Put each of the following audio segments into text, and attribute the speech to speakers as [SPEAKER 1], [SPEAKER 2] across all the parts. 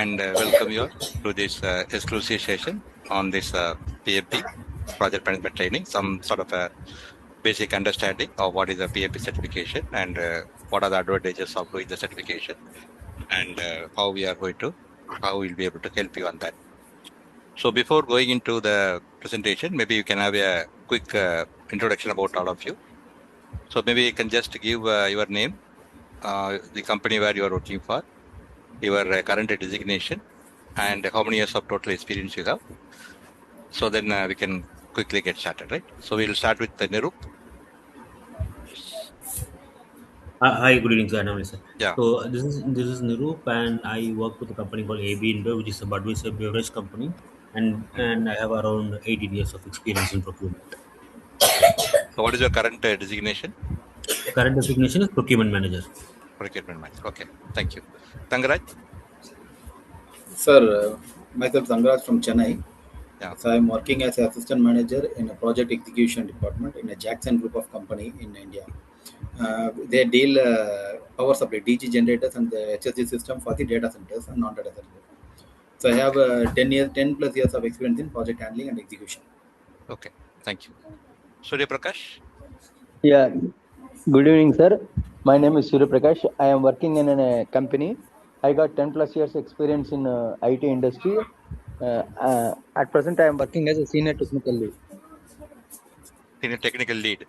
[SPEAKER 1] and welcome you all to this exclusive session on this PMP project management training, some sort of a basic understanding of what is a PMP certification and what are the advantages of doing the certification and how we'll be able to help you on that. So before going into the presentation, maybe you can have a quick introduction about all of you. So maybe you can just give your name, the company where you are working for, your current designation, and how many years of total experience you have. So then we can quickly get started, right? So we'll start with Nirup.
[SPEAKER 2] Hi, good evening, sir. Annamalai, sir.
[SPEAKER 1] Yeah.
[SPEAKER 2] So this is Nirup, and I work with a company called AB India, which is a Budweiser beverage company, and I have around 18 years of experience in procurement.
[SPEAKER 1] So what is your current designation?
[SPEAKER 2] Current designation is procurement manager.
[SPEAKER 1] Procurement manager. Okay. Thank you. Tangaraj?
[SPEAKER 3] Sir, myself Sangraj from Chennai.
[SPEAKER 1] Yeah.
[SPEAKER 3] So I'm working as assistant manager in a project execution department in a Jackson group of company in India. They deal power supply DG generators and the HSG system for the data centers and non-data centers. So I have 10 plus years of experience in project handling and execution.
[SPEAKER 1] Okay. Thank you. Surya Prakash?
[SPEAKER 4] Yeah, good evening, sir. My name is Surya Prakash. I am working in a company. I got 10 plus years experience in IT industry. At present, I am working as a senior technical lead.
[SPEAKER 1] Senior technical lead.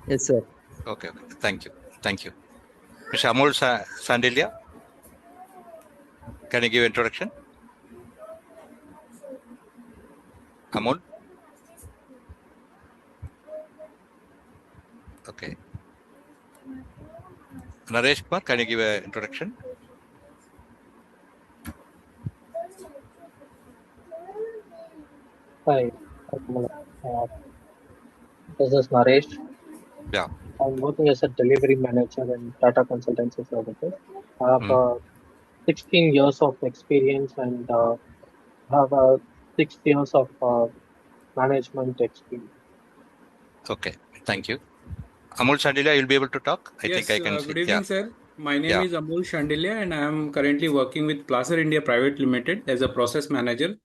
[SPEAKER 4] Yes, sir.
[SPEAKER 1] Okay. Thank you. Thank you. Mr. Amol Sandelia? Can you give introduction? Amol? Okay. Naresh Kumar, can you give an introduction?
[SPEAKER 5] Hi, this is Naresh.
[SPEAKER 1] Yeah.
[SPEAKER 5] I'm working as a delivery manager in Tata Consultancy Services. I have 16 years of experience and have 6 years of management experience.
[SPEAKER 1] Okay. Thank you. Amol Sandelia, you'll be able to talk? I
[SPEAKER 6] Yes,
[SPEAKER 1] think I can see.
[SPEAKER 6] good evening, sir. My name
[SPEAKER 1] Yeah.
[SPEAKER 6] is Amol Shandilya, and I am currently working with Placer India Private Limited as a process manager.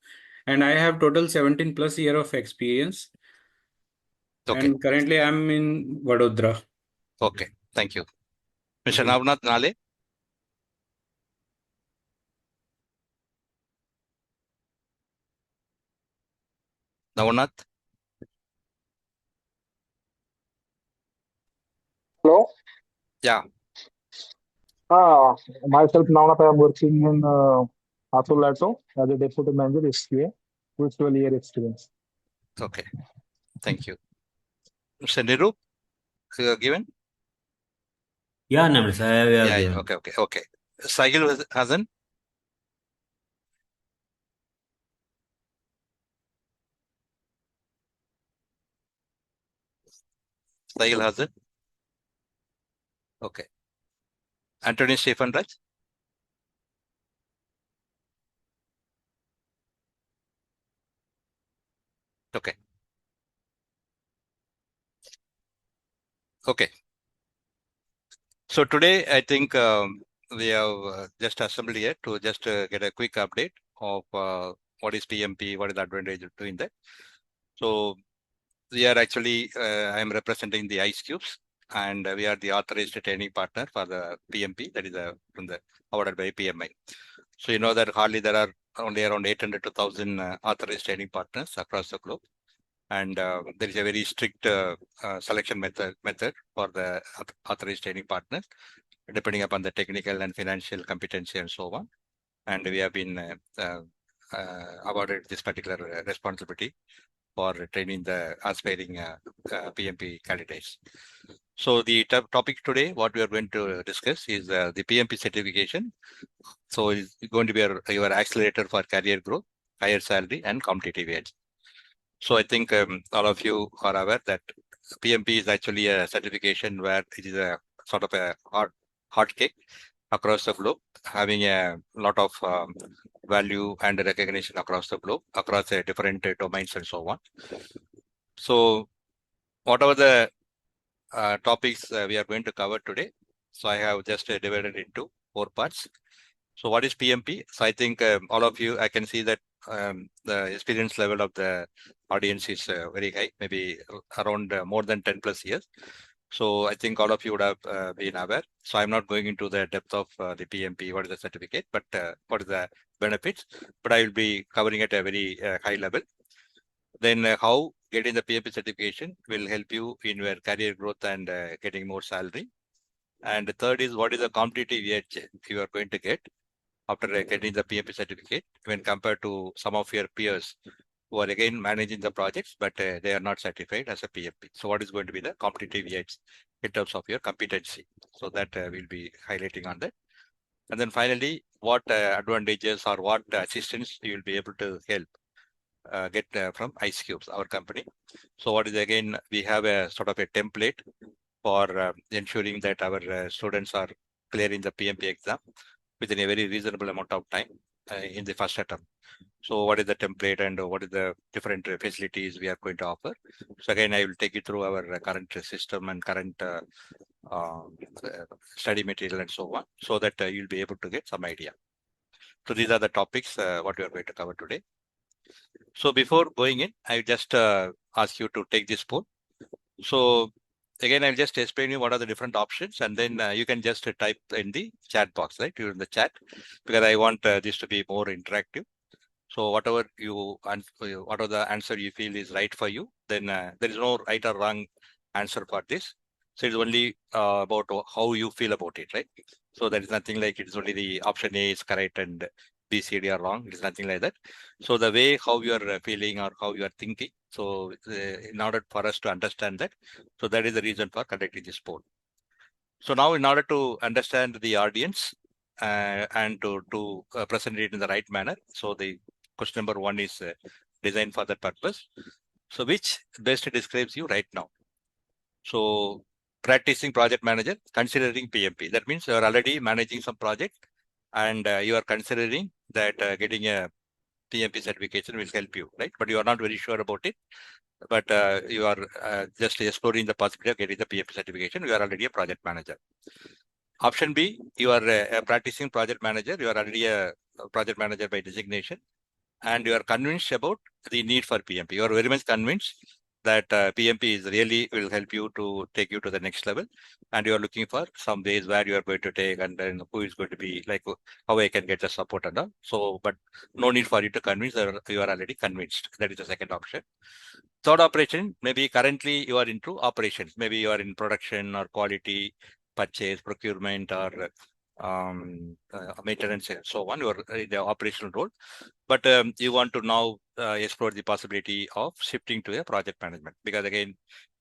[SPEAKER 6] And I have total 17 plus year of experience.
[SPEAKER 1] Okay.
[SPEAKER 6] And currently I'm in Vadodara.
[SPEAKER 1] Okay. Thank you. Mr. Navnath Nale? Navnath?
[SPEAKER 7] Hello.
[SPEAKER 1] Yeah.
[SPEAKER 7] Myself now I am working in Atolato as a deputy manager SQA with 12-year experience.
[SPEAKER 1] Okay. Thank you. Mr. Nirup, given?
[SPEAKER 2] Yeah, Annamalai, sir. I have
[SPEAKER 1] Yeah.
[SPEAKER 2] given.
[SPEAKER 1] Okay. Sahil Hasan? Sahil Hasan? Okay. Anthony Stephen Raj? Okay. Okay. So today, I think we have just assembled here to just get a quick update of what is PMP, what is the advantage of doing that. So we are actually, I am representing the ICEQBS, and we are the authorized training partner for the PMP, that is from the awarded by PMI. So you know that hardly there are only around 800 to 1,000 authorized training partners across the globe. And there is a very strict selection method for the authorized training partners, depending upon the technical and financial competency and so on. And we have been awarded this particular responsibility for training the aspiring PMP candidates. So the topic today, what we are going to discuss is the PMP certification. So it's going to be your accelerator for career growth, higher salary, and competitive edge. So I think all of you are aware that PMP is actually a certification where it is a sort of a hot cake across the globe, having a lot of value and recognition across the globe, across different domains and so on. So whatever the topics we are going to cover today, so I have just divided into 4 parts. So what is PMP? So I think all of you, I can see that the experience level of the audience is very high, maybe around more than 10 plus years. So I think all of you would have been aware. So I'm not going into the depth of the PMP, what is the certificate, but what is the benefits, but I will be covering at a very high level. Then how getting the PMP certification will help you in your career growth and getting more salary. And the third is what is the competitive edge you are going to get after getting the PMP certificate when compared to some of your peers who are again managing the projects, but they are not certified as a PMP. So what is going to be the competitive edge in terms of your competency? So that we'll be highlighting on that. And then finally, what advantages or what assistance you will be able to help get from ICEQBS, our company. So what is again, we have a sort of a template for ensuring that our students are clearing the PMP exam within a very reasonable amount of time in the first attempt. So what is the template and what is the different facilities we are going to offer? So again, I will take you through our current system and current study material and so on, so that you'll be able to get some idea. So these are the topics what we are going to cover today. So before going in, I just ask you to take this poll. So again, I'll just explain you what are the different options, and then you can just type in the chat box, right? You're in the chat, because I want this to be more interactive. So whatever whatever the answer you feel is right for you, then there is no right or wrong answer for this. So it's only about how you feel about it, right? So there is nothing like it's only the option A is correct and B, C, D are wrong. It is nothing like that. So the way how you are feeling or how you are thinking. So in order for us to understand that, so that is the reason for conducting this poll. So now in order to understand the audience and to present it in the right manner. So the question number 1 is designed for that purpose. So which best describes you right now? So practicing project manager, considering PMP. That means you are already managing some project and you are considering that getting a PMP certification will help you, right? But you are not very sure about it. But you are just exploring the possibility of getting the PMP certification. You are already a project manager. Option B, you are a practicing project manager. You are already a project manager by designation, and you are convinced about the need for PMP. You are very much convinced that PMP is really will help you to take you to the next level, and you are looking for some ways where you are going to take, and then who is going to be like how I can get the support and all. So, but no need for you to convince. You are already convinced. That is the second option. Third operation, maybe currently you are into operations. Maybe you are in production or quality, purchase, procurement, or maintenance and so on. You are in the operational role, but you want to now explore the possibility of shifting to a project management, because again,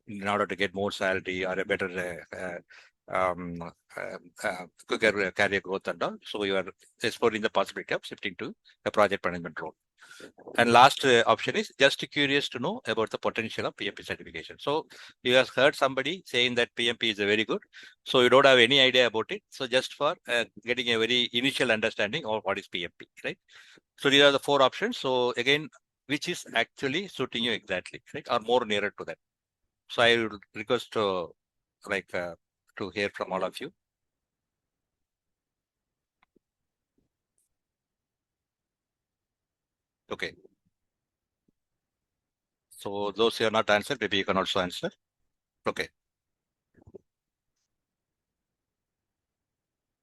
[SPEAKER 1] in order to get more salary or a better quicker career growth and all, so you are exploring the possibility of shifting to a project management role. And last option is just curious to know about the potential of PMP certification. So you have heard somebody saying that PMP is very good. So you don't have any idea about it. So just for getting a very initial understanding of what is PMP, right? So these are the 4 options. So again, which is actually suiting you exactly, right? Or more nearer to that. So I would request to to hear from all of you. Okay. So those who are not answered, maybe you can also answer. Okay.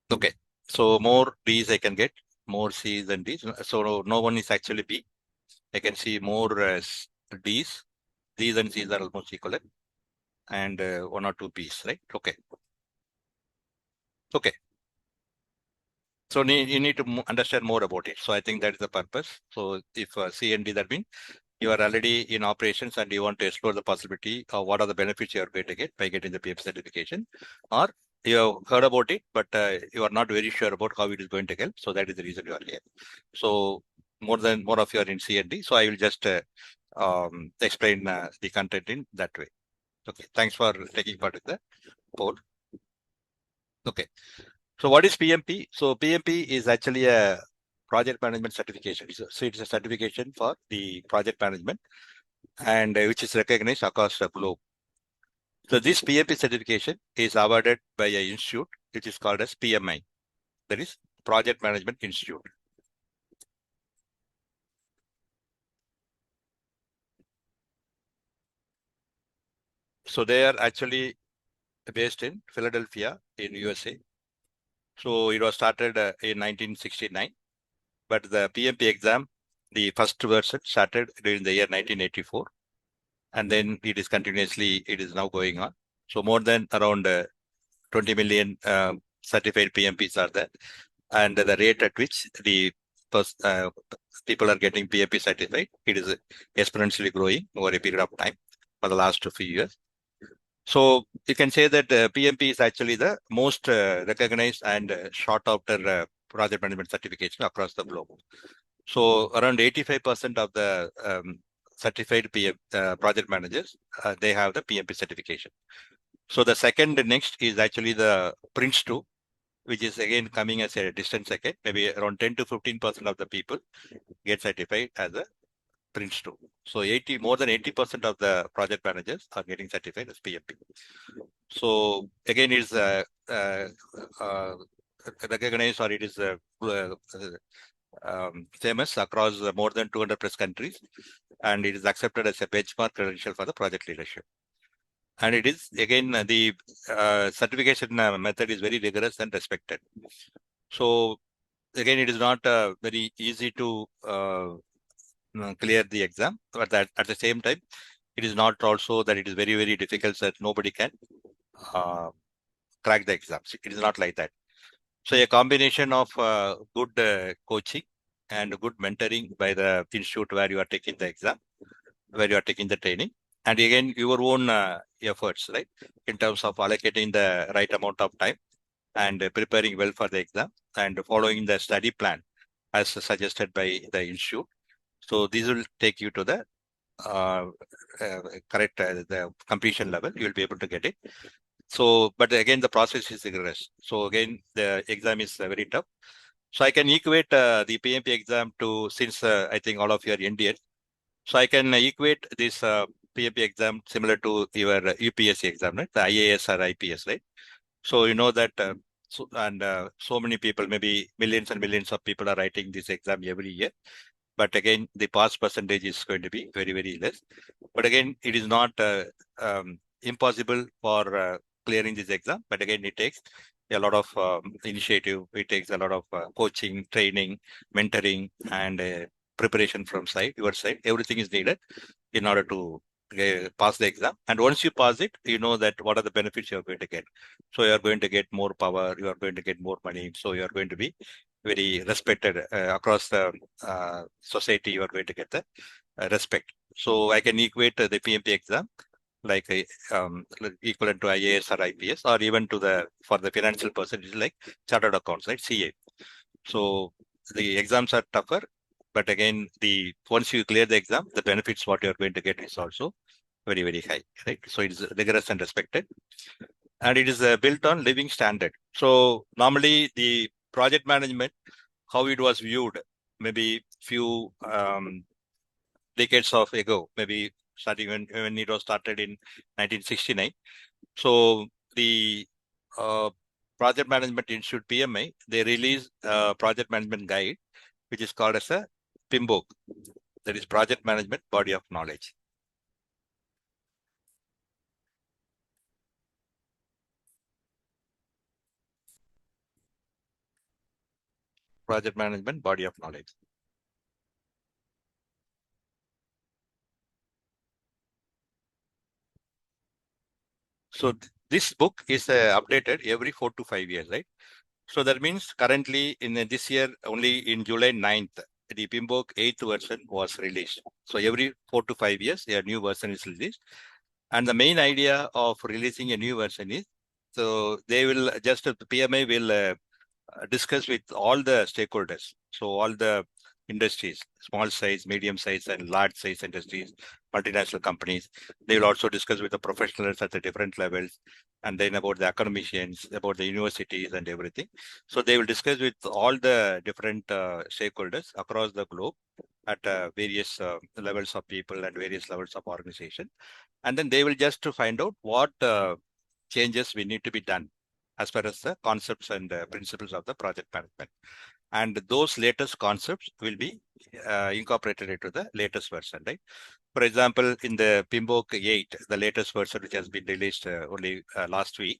[SPEAKER 1] Okay. So more D's I can get, more C's and D's. So no one is actually B. I can see more D's. D's and C's are almost equal, and 1 or 2 B's, right? Okay. Okay. So you need to understand more about it. So I think that is the purpose. So if C and D, that means you are already in operations and you want to explore the possibility of what are the benefits you are going to get by getting the PMP certification, or you have heard about it, but you are not very sure about how it is going to help. So that is the reason you are here. So more of you are in C and D. So I will just explain the content in that way. Okay. Thanks for taking part in the poll. Okay. So what is PMP? So PMP is actually a project management certification. So it's a certification for the project management, and which is recognized across the globe. So this PMP certification is awarded by an institute which is called as PMI, that is Project Management Institute. So they are actually based in Philadelphia in USA. So it was started in 1969, but the PMP exam, the first version started during the year 1984, and then it is now going on. So more than around 20 million certified PMPs are there, and the rate at which the people are getting PMP certified, it is exponentially growing over a period of time for the last few years. So you can say that PMP is actually the most recognized and sought after project management certification across the globe. So around 85% of the certified project managers, they have the PMP certification. So the second next is actually the Prince 2, which is again coming as a distant second. Maybe around 10 to 15% of the people get certified as a Prince 2. So more than 80% of the project managers are getting certified as PMP. So again, it's recognized, or it is famous across more than 200 plus countries, and it is accepted as a benchmark credential for the project leadership. And it is again the certification method is very rigorous and respected. So again, it is not very easy to clear the exam, but that at the same time, it is not also that it is very, very difficult that nobody can crack the exams. It is not like that. So a combination of good coaching and good mentoring by the institute where you are taking the exam, where you are taking the training, and again your own efforts, right, in terms of allocating the right amount of time and preparing well for the exam and following the study plan as suggested by the institute. So these will take you to the correct the completion level. You will be able to get it. So, but again, the process is rigorous. So again, the exam is very tough. So I can equate the PMP exam to, since I think all of you are Indian, so I can equate this PMP exam similar to your UPSC exam, right? The IAS or IPS, right? So you know that, so many people, maybe millions and millions of people are writing this exam every year. But again, the pass percentage is going to be very, very less. But again, it is not impossible for clearing this exam. But again, it takes a lot of initiative. It takes a lot of coaching, training, mentoring, and preparation from your side. Everything is needed in order to pass the exam. And once you pass it, you know that what are the benefits you are going to get. So you are going to get more power. You are going to get more money. So you are going to be very respected across the society. You are going to get the respect. So I can equate the PMP exam like equivalent to IAS or IPS, or even to for the financial person, it's like chartered accounts, right? CA. So the exams are tougher, but again, once you clear the exam, the benefits what you are going to get is also very, very high, right? So it is rigorous and respected, and it is built on living standard. So normally the project management, how it was viewed, maybe few decades of ago, maybe starting when it was started in 1969. So the Project Management Institute PMI, they released a project management guide, which is called as a PMBOK, that is Project Management Body of Knowledge. Project Management Body of Knowledge. So this book is updated every 4 to 5 years, right? So that means currently in this year, only in July 9th, the PMBOK 8th version was released. So every 4 to 5 years, a new version is released. And the main idea of releasing a new version is, so they will just, the PMI will discuss with all the stakeholders. So all the industries, small size, medium size, and large size industries, multinational companies. They will also discuss with the professionals at the different levels, and then about the academicians, about the universities and everything. So they will discuss with all the different stakeholders across the globe at various levels of people and various levels of organization. And then they will just to find out what changes we need to be done as far as the concepts and principles of the project management. And those latest concepts will be incorporated into the latest version, right? For example, in the PMBOK 8, the latest version which has been released only last week.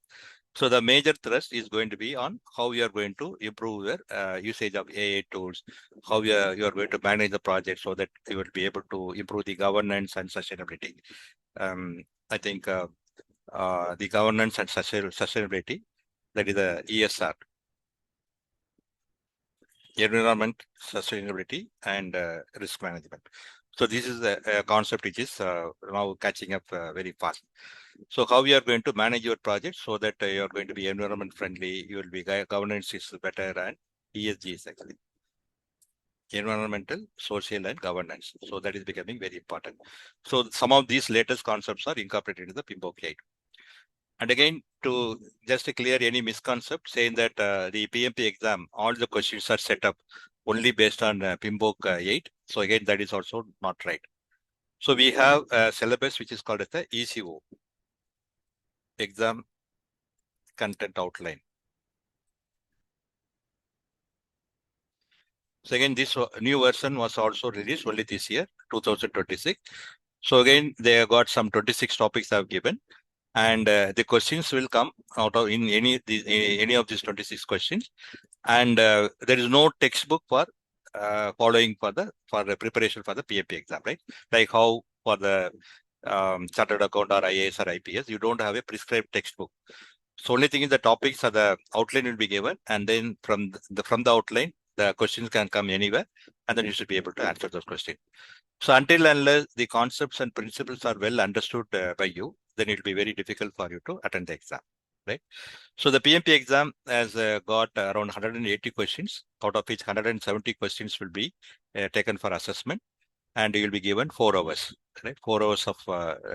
[SPEAKER 1] So the major thrust is going to be on how you are going to improve your usage of AI tools, how you are going to manage the project so that you will be able to improve the governance and sustainability. I think the governance and sustainability, that is the ESR, environment, sustainability, and risk management. So this is a concept which is now catching up very fast. So how you are going to manage your project so that you are going to be environment friendly, you will be governance is better, and ESG is actually environmental, social, and governance. So that is becoming very important. So some of these latest concepts are incorporated in the PMBOK 8. And again, to just to clear any misconcept, saying that the PMP exam, all the questions are set up only based on PMBOK 8. So again, that is also not right. So we have a syllabus which is called as the ECO, Exam Content Outline. So again, this new version was also released only this year, 2026. So again, they have got some 26 topics I've given. And the questions will come out of in any of these 26 questions, and there is no textbook for following for the preparation for the PMP exam, right? Like how for the chartered account or IAS or IPS, you don't have a prescribed textbook. So only thing is the topics or the outline will be given, and then from the outline, the questions can come anywhere, and then you should be able to answer those questions. So until unless the concepts and principles are well understood by you, then it will be very difficult for you to attend the exam, right? So the PMP exam has got around 180 questions, out of which 170 questions will be taken for assessment, and you will be given 4 hours, right? 4 hours of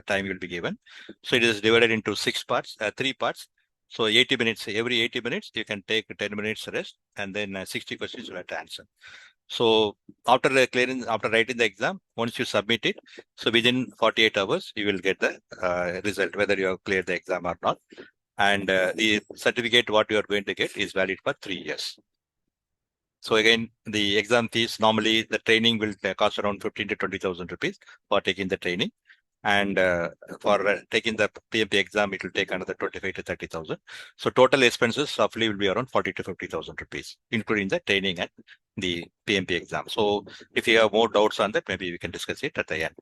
[SPEAKER 1] time you will be given. So it is divided into 3 parts. So 80 minutes, every 80 minutes, you can take 10 minutes rest, and then 60 questions you have to answer. So after writing the exam, once you submit it, so within 48 hours, you will get the result, whether you have cleared the exam or not. And the certificate, what you are going to get is valid for 3 years. So again, the exam fees, normally the training will cost around 15 to 20,000 rupees for taking the training. And for taking the PMP exam, it will take another 25 to 30,000. So total expenses roughly will be around 40 to 50,000 rupees, including the training and the PMP exam. So if you have more doubts on that, maybe we can discuss it at the end.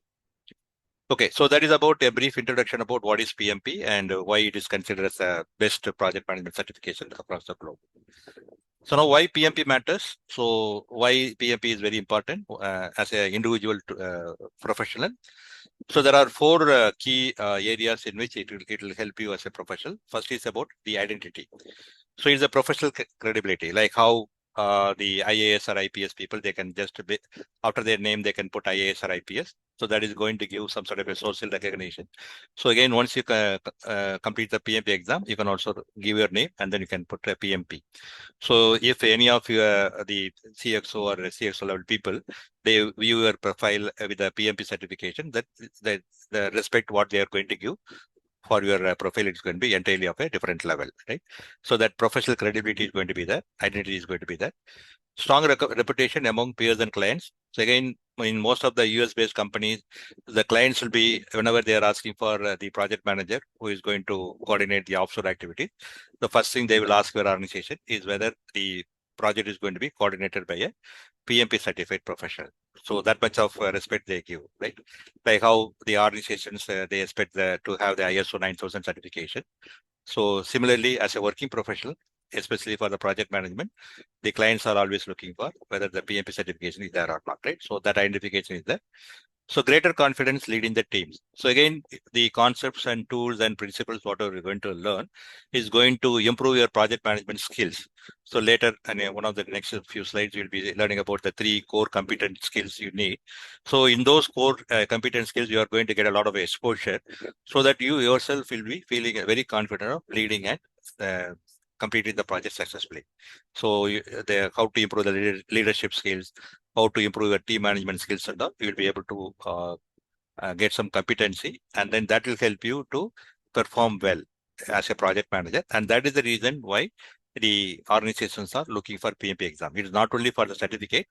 [SPEAKER 1] Okay, so that is about a brief introduction about what is PMP and why it is considered as a best project management certification across the globe. So now why PMP matters? So why PMP is very important as an individual professional? So there are 4 key areas in which it will help you as a professional. First is about the identity. So it's a professional credibility, like how the IAS or IPS people, they can just after their name, they can put IAS or IPS. So that is going to give some sort of a social recognition. So again, once you complete the PMP exam, you can also give your name and then you can put a PMP. So if any of your the CXO or CXO level people, they view your profile with the PMP certification, that the respect what they are going to give for your profile, it's going to be entirely of a different level, right? So that professional credibility is going to be there, identity is going to be there. Strong reputation among peers and clients. So again, in most of the US-based companies, the clients will be, whenever they are asking for the project manager who is going to coordinate the offshore activities, the first thing they will ask your organization is whether the project is going to be coordinated by a PMP certified professional. So that much of respect they give, right? Like how the organizations, they expect to have the ISO 9000 certification. So similarly, as a working professional, especially for the project management, the clients are always looking for whether the PMP certification is there or not, right? So that identification is there. So greater confidence leading the teams. So again, the concepts and tools and principles, whatever you're going to learn, is going to improve your project management skills. So later, and one of the next few slides, you'll be learning about the 3 core competent skills you need. So in those core competent skills, you are going to get a lot of exposure so that you yourself will be feeling very confident of leading and completing the project successfully. So how to improve the leadership skills, how to improve your team management skills, and all, you'll be able to get some competency, and then that will help you to perform well as a project manager. And that is the reason why the organizations are looking for PMP exam. It is not only for the certificate.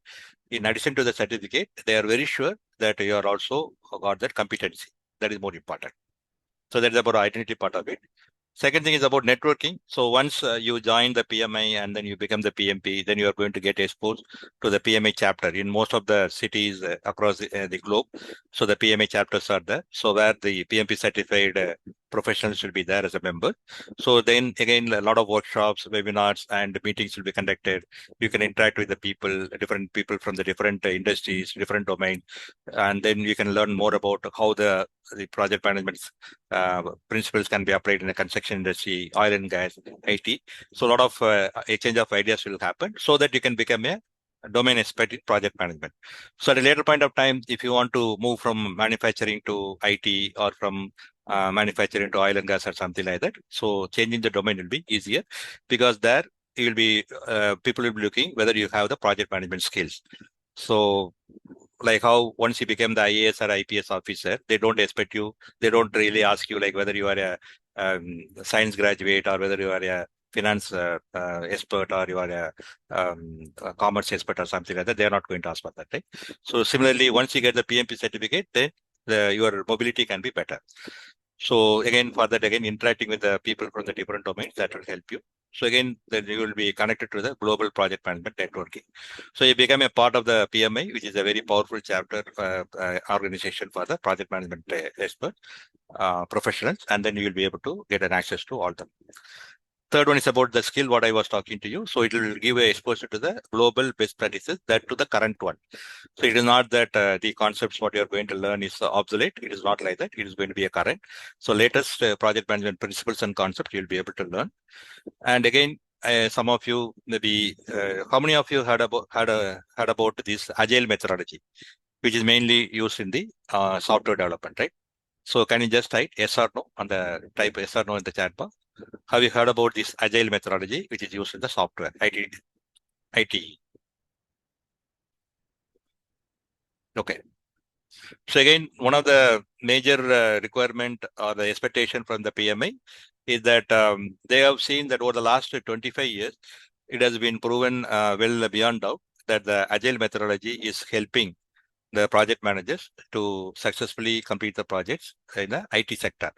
[SPEAKER 1] In addition to the certificate, they are very sure that you are also got that competency. That is more important. So that is about identity part of it. Second thing is about networking. So once you join the PMI and then you become the PMP, then you are going to get exposed to the PMI chapter in most of the cities across the globe. So the PMI chapters are there. So where the PMP certified professionals will be there as a member. So then again, a lot of workshops, webinars, and meetings will be conducted. You can interact with the people, different people from the different industries, different domains, and then you can learn more about how the project management principles can be applied in the construction industry, oil and gas, IT. So a lot of exchange of ideas will happen so that you can become a domain expert in project management. So at a later point of time, if you want to move from manufacturing to IT or from manufacturing to oil and gas or something like that, so changing the domain will be easier because there you will be people will be looking whether you have the project management skills. So like how once you become the IAS or IPS officer, they don't expect you, they don't really ask you like whether you are a science graduate or whether you are a finance expert or you are a commerce expert or something like that. They are not going to ask for that, right? So similarly, once you get the PMP certificate, then your mobility can be better. So again, for that, again, interacting with the people from the different domains, that will help you. So again, then you will be connected to the global project management networking. So you become a part of the PMI, which is a very powerful chapter organization for the project management expert professionals, and then you will be able to get an access to all them. Third one is about the skill, what I was talking to you. So it will give a exposure to the global best practices, that to the current one. So it is not that the concepts what you are going to learn is obsolete. It is not like that. It is going to be a current. So latest project management principles and concepts you'll be able to learn. And again, some of you maybe, how many of you heard about this agile methodology, which is mainly used in the software development, right? So can you just type yes or no on the type yes or no in the chat box? Have you heard about this agile methodology, which is used in the software IT? Okay. So again, one of the major requirement or the expectation from the PMI is that they have seen that over the last 25 years, it has been proven well beyond doubt that the agile methodology is helping the project managers to successfully complete the projects in the IT sector.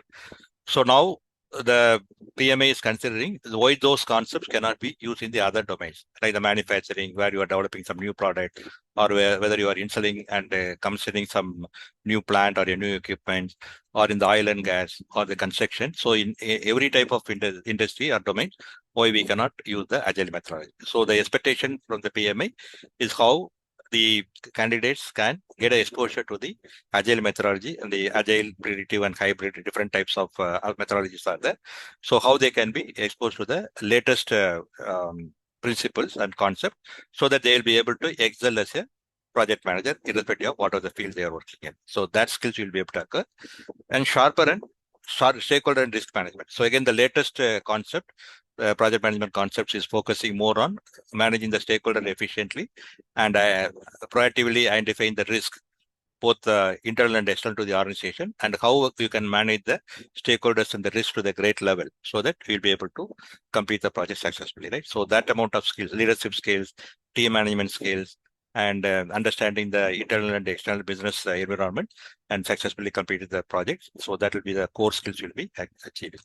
[SPEAKER 1] So now the PMA is considering why those concepts cannot be used in the other domains, like the manufacturing, where you are developing some new product, or whether you are installing and commissioning some new plant or a new equipment, or in the oil and gas or the construction. So in every type of industry or domain, why we cannot use the agile methodology. So the expectation from the PMA is how the candidates can get exposure to the agile methodology, and the agile, predictive, and hybrid, different types of methodologies are there. So how they can be exposed to the latest principles and concepts, so that they will be able to excel as a project manager, irrespective of what are the field they are working in. So that skills will be able to occur. And sharper and stakeholder and risk management. So again, the latest concept, project management concepts, is focusing more on managing the stakeholder efficiently and proactively identifying the risk, both internal and external to the organization, and how you can manage the stakeholders and the risk to the great level, so that you'll be able to complete the project successfully, right? So that amount of skills, leadership skills, team management skills, and understanding the internal and external business environment, and successfully completed the project. So that will be the core skills you'll be achieving.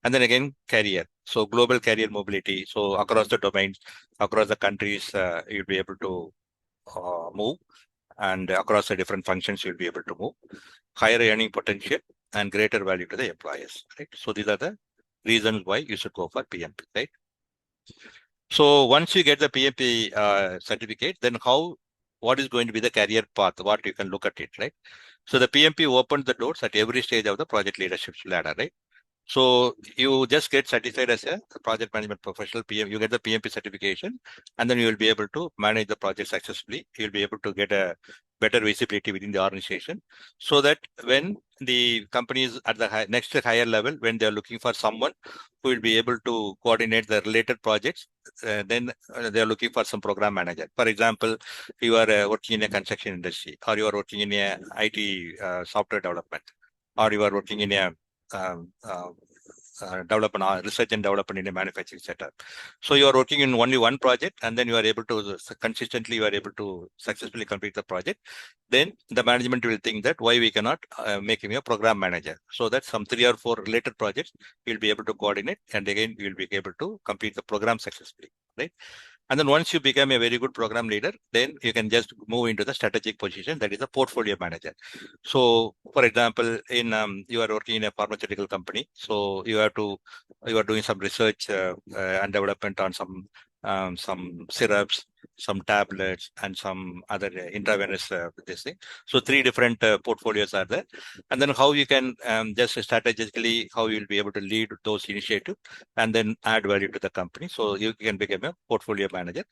[SPEAKER 1] And then again, career. So global career mobility. So across the domains, across the countries, you'll be able to move, and across the different functions you'll be able to move, higher earning potential and greater value to the employers, right? So these are the reasons why you should go for PMP, right? So once you get the PMP certificate, then what is going to be the career path, what you can look at it, right? So the PMP opens the doors at every stage of the project leadership ladder, right? So you just get certified as a project management professional, you get the PMP certification, and then you will be able to manage the project successfully. You'll be able to get a better visibility within the organization, so that when the company is at the next higher level, when they're looking for someone who will be able to coordinate the related projects, then they're looking for some program manager. For example, you are working in a construction industry, or you are working in a IT software development, or you are working in a development, research and development in a manufacturing setup. So you are working in only one project, and then you are able to consistently, you are able to successfully complete the project. Then the management will think that why we cannot make him a program manager, so that some 3 or 4 related projects you'll be able to coordinate, and again you'll be able to complete the program successfully, right? And then once you become a very good program leader, then you can just move into the strategic position, that is a portfolio manager. So, for example, in you are working in a pharmaceutical company, so you are doing some research and development on some syrups, some tablets, and some other intravenous this thing. So 3 different portfolios are there, and then how you can just strategically how you will be able to lead those initiatives and then add value to the company. So you can become a portfolio manager.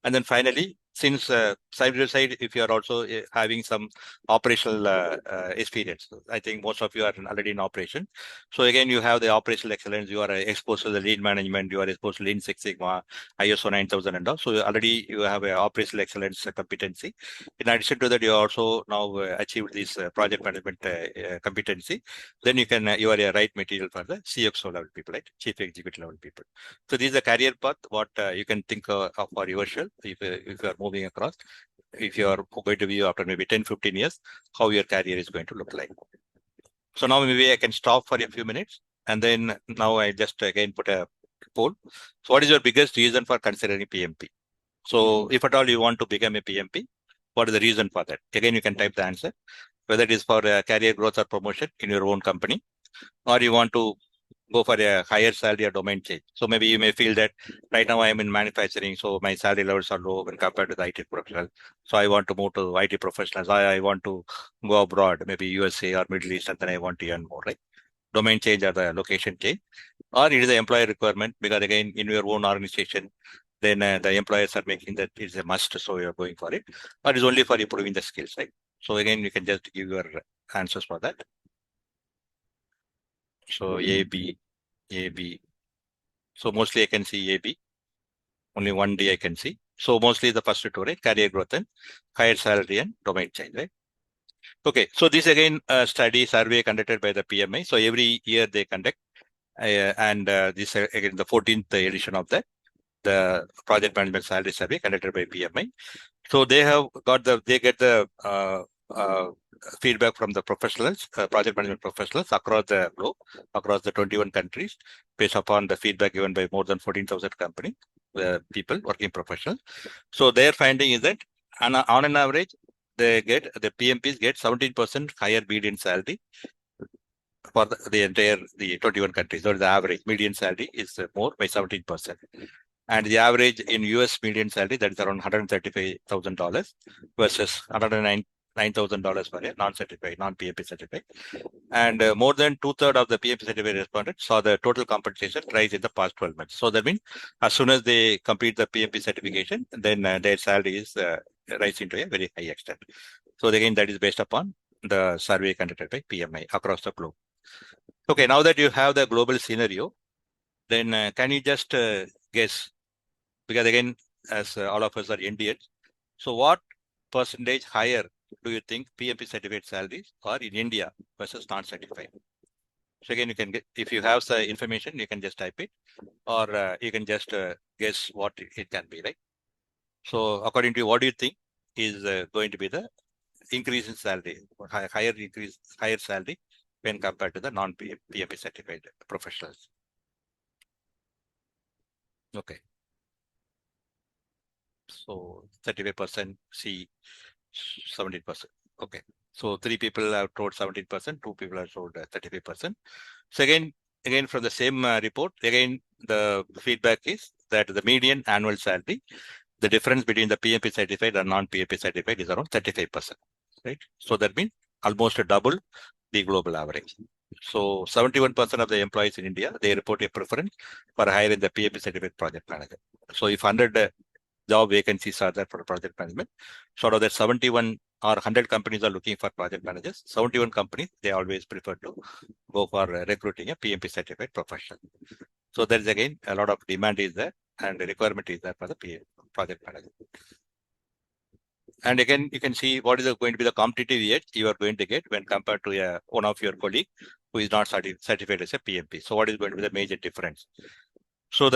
[SPEAKER 1] And then finally, since side by side, if you are also having some operational experience, I think most of you are already in operation. So again, you have the operational excellence, you are exposed to the lean management, you are exposed to Lean Six Sigma, ISO 9000 and all. So already you have a operational excellence competency. In addition to that, you also now achieved this project management competency. Then you are a right material for the CXO level people, right? Chief Executive level people. So this is a career path, what you can think of for yourself if you are moving across. If you are going to view after maybe 10, 15 years, how your career is going to look like. So now maybe I can stop for a few minutes, and then now I just again put a poll. So what is your biggest reason for considering PMP? So if at all you want to become a PMP, what is the reason for that? Again, you can type the answer, whether it is for career growth or promotion in your own company, or you want to go for a higher salary or domain change. So maybe you may feel that right now I am in manufacturing, so my salary levels are low when compared to the IT professional. So I want to move to IT professionals. I want to go abroad, maybe USA or Middle East, and then I want to earn more, right? Domain change or the location change, or it is the employer requirement, because again, in your own organization, then the employers are making that it's a must, so you're going for it, or it's only for improving the skills, right? So again, you can just give your answers for that. So A, B, A, B. So mostly I can see A, B. Only one D I can see. So mostly the first two, right? Career growth and higher salary and domain change, right? Okay. So this again study survey conducted by the PMI. So every year they conduct, and this again the 14th edition of the project management salary survey conducted by PMI. So they get the feedback from the professionals, project management professionals across the globe, across the 21 countries, based upon the feedback given by more than 14,000 company people, working professionals. So their finding is that on an average, the PMPs get 17% higher median salary for the entire 21 countries. So the average median salary is more by 17%. And the average in US median salary, that is around $135,000 versus $109,000 for a non-certified, non-PMP certified. And more than 2/3 of the PMP certified respondents saw the total compensation rise in the past 12 months. So that means as soon as they complete the PMP certification, then their salary is rising to a very high extent. So again, that is based upon the survey conducted by PMI across the globe. Okay, now that you have the global scenario, then can you just guess? Because again, as all of us are Indians, so what percentage higher do you think PMP certificate salaries are in India versus non-certified? So again, you can get, if you have the information, you can just type it, or you can just guess what it can be, right? So according to you, what do you think is going to be the increase in salary, or higher salary when compared to the non-PMP certified professionals? Okay. So 35% C, 17%. Okay. So 3 people have told 17%, 2 people have told 35%. So again from the same report, again the feedback is that the median annual salary, the difference between the PMP certified and non-PMP certified is around 35%, right? So that means almost double the global average. So 71% of the employees in India, they report a preference for hiring the PMP certified project manager. So if 100 job vacancies are there for project management, so out of that 71 or 100 companies are looking for project managers, 71 companies, they always prefer to go for recruiting a PMP certified professional. So there is again a lot of demand is there and the requirement is there for the project manager. and again, you can see what is going to be the competitive edge you are going to get when compared to one of your colleague who is not certified as a PMP. So what is going to be the major difference? So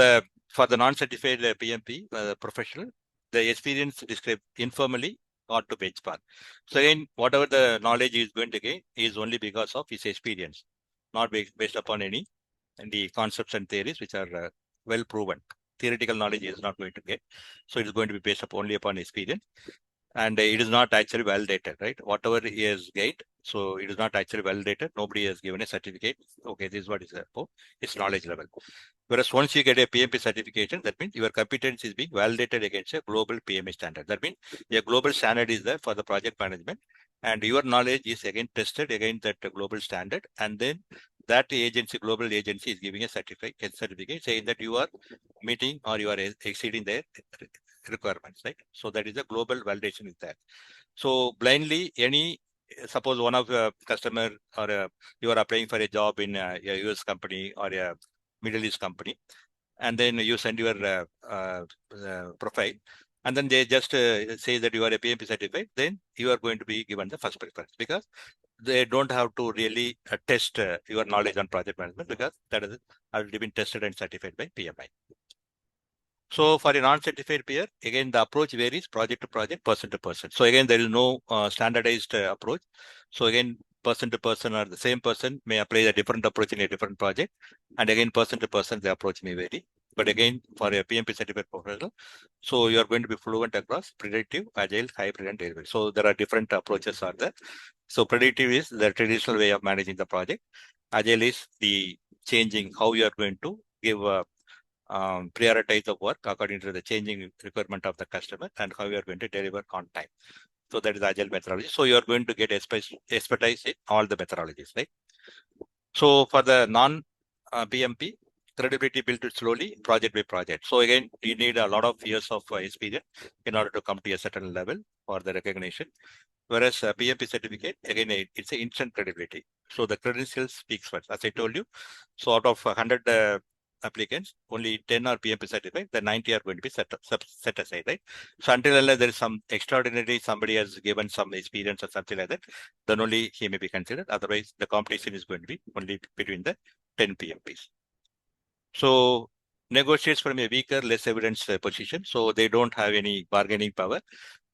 [SPEAKER 1] for the non-certified PMP professional, the experience described informally or to benchmark. So again, whatever the knowledge he is going to gain is only because of his experience, not based upon any the concepts and theories which are well proven. Theoretical knowledge is not going to get. So it is going to be based only upon experience. And it is not actually validated, right? Whatever he has gained, so it is not actually validated. Nobody has given a certificate. Okay, this is what is about its knowledge level. Whereas once you get a PMP certification, that means your competence is being validated against a global PMA standard. That means a global standard is there for the project management, and your knowledge is again tested against that global standard, and then that agency, global agency, is giving a certificate saying that you are meeting or you are exceeding their requirements, right? So that is a global validation is there. So blindly, suppose one of your customer or you are applying for a job in a US company or a Middle East company, and then you send your profile, and then they just say that you are a PMP certified, then you are going to be given the first preference because they don't have to really test your knowledge on project management because that has already been tested and certified by PMI. So for a non-certified peer, again, the approach varies project to project, person to person. So again, there is no standardized approach. So again, person to person or the same person may apply a different approach in a different project. And again, person to person, the approach may vary. But again, for a PMP certified professional, so you are going to be fluent across predictive, agile, hybrid, and delivery. So there are different approaches are there. So predictive is the traditional way of managing the project. Agile is the changing how you are going to give prioritize the work according to the changing requirement of the customer and how you are going to deliver on time. So that is agile methodology. So you are going to get expertise in all the methodologies, right? So for the non-PMP, credibility built slowly, project by project. So again, you need a lot of years of experience in order to come to a certain level for the recognition. Whereas PMP certificate, again, it's an instant credibility. So the credentials speaks first. As I told you, so out of 100 applicants, only 10 are PMP certified, the 90 are going to be set aside, right? So until unless there is some extraordinary, somebody has given some experience or something like that, then only he may be considered. Otherwise, the competition is going to be only between the 10 PMPs. So negotiates from a weaker, less evidence position. So they don't have any bargaining power.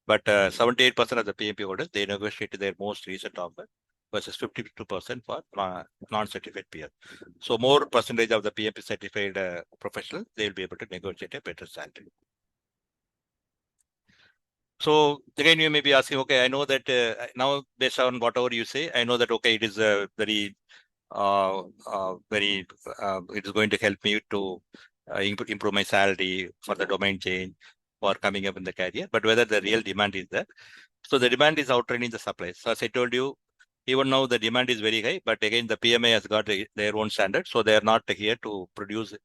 [SPEAKER 1] But 78% of the PMP holders, they negotiated their most recent offer versus 52% for non-certified peer. So more percentage of the PMP certified professionals, they will be able to negotiate a better salary. So again, you may be asking, okay, I know that now based on whatever you say, I know that, okay, it is very, it is going to help me to improve my salary for the domain change or coming up in the career, but whether the real demand is there. So the demand is outrunning the supply. So as I told you, even now the demand is very high, but again, the PMA has got their own standard. So they are not here to produce,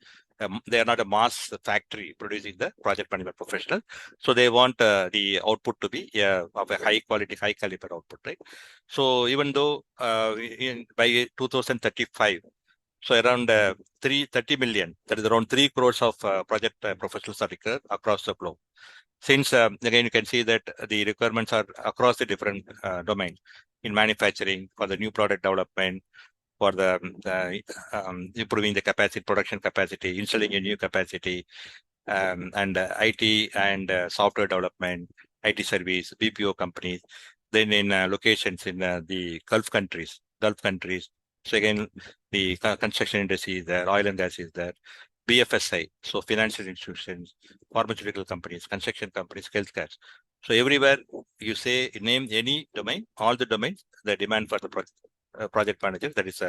[SPEAKER 1] they are not a mass factory producing the project management professional. So they want the output to be of a high quality, high caliber output, right? So even though by 2035, so around 30 million, that is around 3 crores of project professionals are required across the globe. Since again, you can see that the requirements are across the different domains in manufacturing, for the new product development, for the improving the capacity, production capacity, installing a new capacity, and IT and software development, IT service, BPO companies. Then in locations in the Gulf countries. So again, the construction industry is there, oil and gas is there, BFSI, so financial institutions, pharmaceutical companies, construction companies, healthcare. So everywhere you say name any domain, all the domains, the demand for the project managers, that is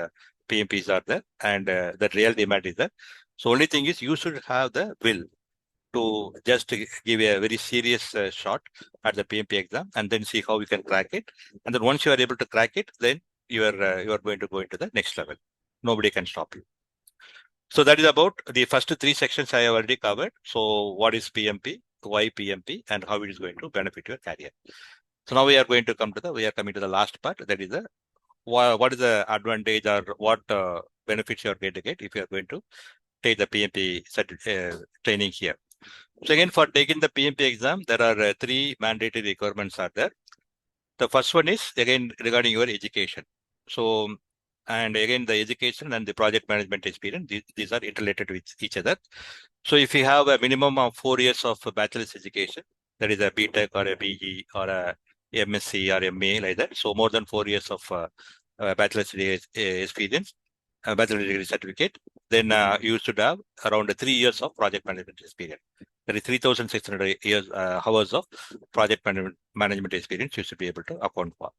[SPEAKER 1] PMPs are there, and the real demand is there. So only thing is you should have the will to just give a very serious shot at the PMP exam and then see how you can crack it. And then once you are able to crack it, then you are going to go into the next level. Nobody can stop you. So that is about the first 3 sections I have already covered. So what is PMP, why PMP, and how it is going to benefit your career. So now we are coming to the last part. That is what is the advantage or what benefits you are going to get if you are going to take the PMP training here. So again, for taking the PMP exam, there are three mandatory requirements are there. The first one is again regarding your education. So, and again, the education and the project management experience, these are interrelated with each other. So if you have a minimum of 4 years of bachelor's education, that is a BTech or a BE or a MSc or MA like that. So more than 4 years of bachelor's degree experience, bachelor's degree certificate, then you should have around 3 years of project management experience. That is 3,600 hours of project management experience you should be able to account for.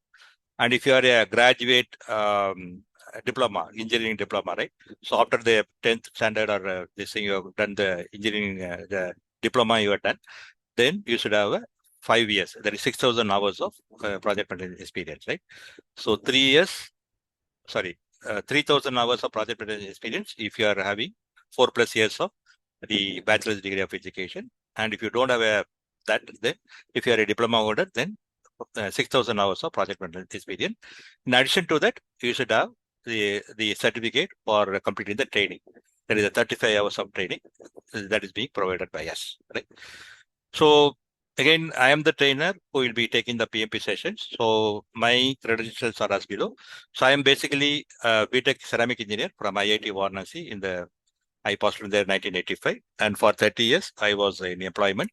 [SPEAKER 1] And if you are a graduate diploma, engineering diploma, right? So after the 10th standard or this thing, you have done the engineering, the diploma you have done, then you should have 5 years. That is 6,000 hours of project management experience, right? So 3 years, 3,000 hours of project management experience if you are having 4+ years of the bachelor's degree of education. And if you don't have that, then if you are a diploma holder, then 6,000 hours of project management experience. In addition to that, you should have the certificate for completing the training. There is a 35 hours of training that is being provided by us, right? So again, I am the trainer who will be taking the PMP sessions. So my credentials are as below. So I am basically a BTech ceramic engineer from IIT Varanasi I passed in there in 1985. And for 30 years, I was in employment.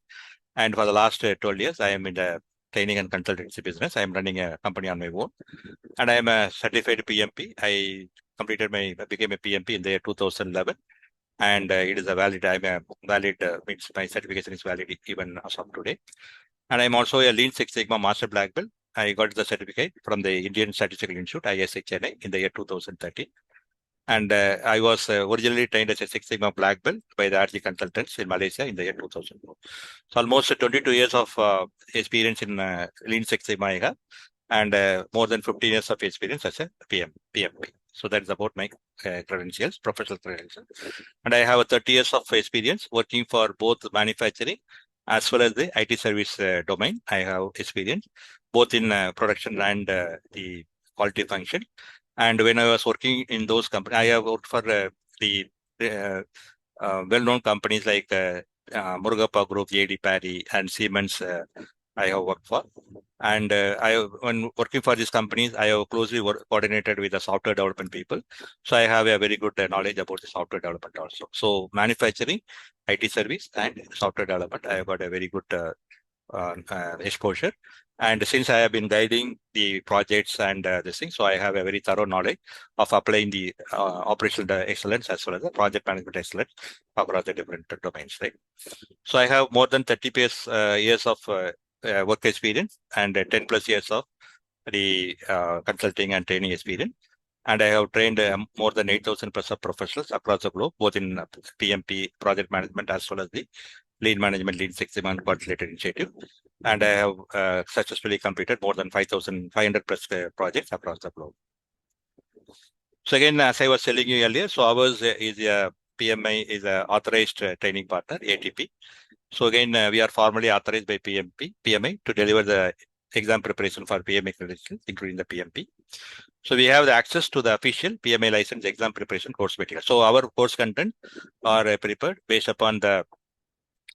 [SPEAKER 1] And for the last 12 years, I am in the training and consultancy business. I am running a company on my own. And I am a certified PMP. I became a PMP in the year 2011. And it is a valid, means my certification is valid even as of today. And I'm also a Lean Six Sigma Master Black Belt. I got the certificate from the Indian Statistical Institute, ICEQBS, in the year 2013. And I was originally trained as a Six Sigma Black Belt by the RG consultants in Malaysia in the year 2004. So almost 22 years of experience in Lean Six Sigma I have, and more than 15 years of experience as a PMP. So that is about my credentials, professional credentials. And I have 30 years of experience working for both manufacturing as well as the IT service domain. I have experience both in production and the quality function. And when I was working in those companies, I have worked for the well-known companies like Murugappa Group, JD Parry, and Siemens. I have worked for. And when working for these companies, I have closely coordinated with the software development people. So I have a very good knowledge about the software development also. So manufacturing, IT service, and software development, I have got a very good exposure. And since I have been guiding the projects and this thing, so I have a very thorough knowledge of applying the operational excellence as well as the project management excellence across the different domains, right? So I have more than 30 years of work experience and 10+ years of the consulting and training experience. And I have trained more than 8,000+ of professionals across the globe, both in PMP, project management, as well as the Lean Management, Lean Six Sigma related initiative. And I have successfully completed more than 5,500+ projects across the globe. So again, as I was telling you earlier, so ours is a PMI is an authorized training partner, ATP. So again, we are formally authorized by PMI to deliver the exam preparation for PMI credentials, including the PMP. So we have the access to the official PMI license exam preparation course material. So our course content are prepared based upon the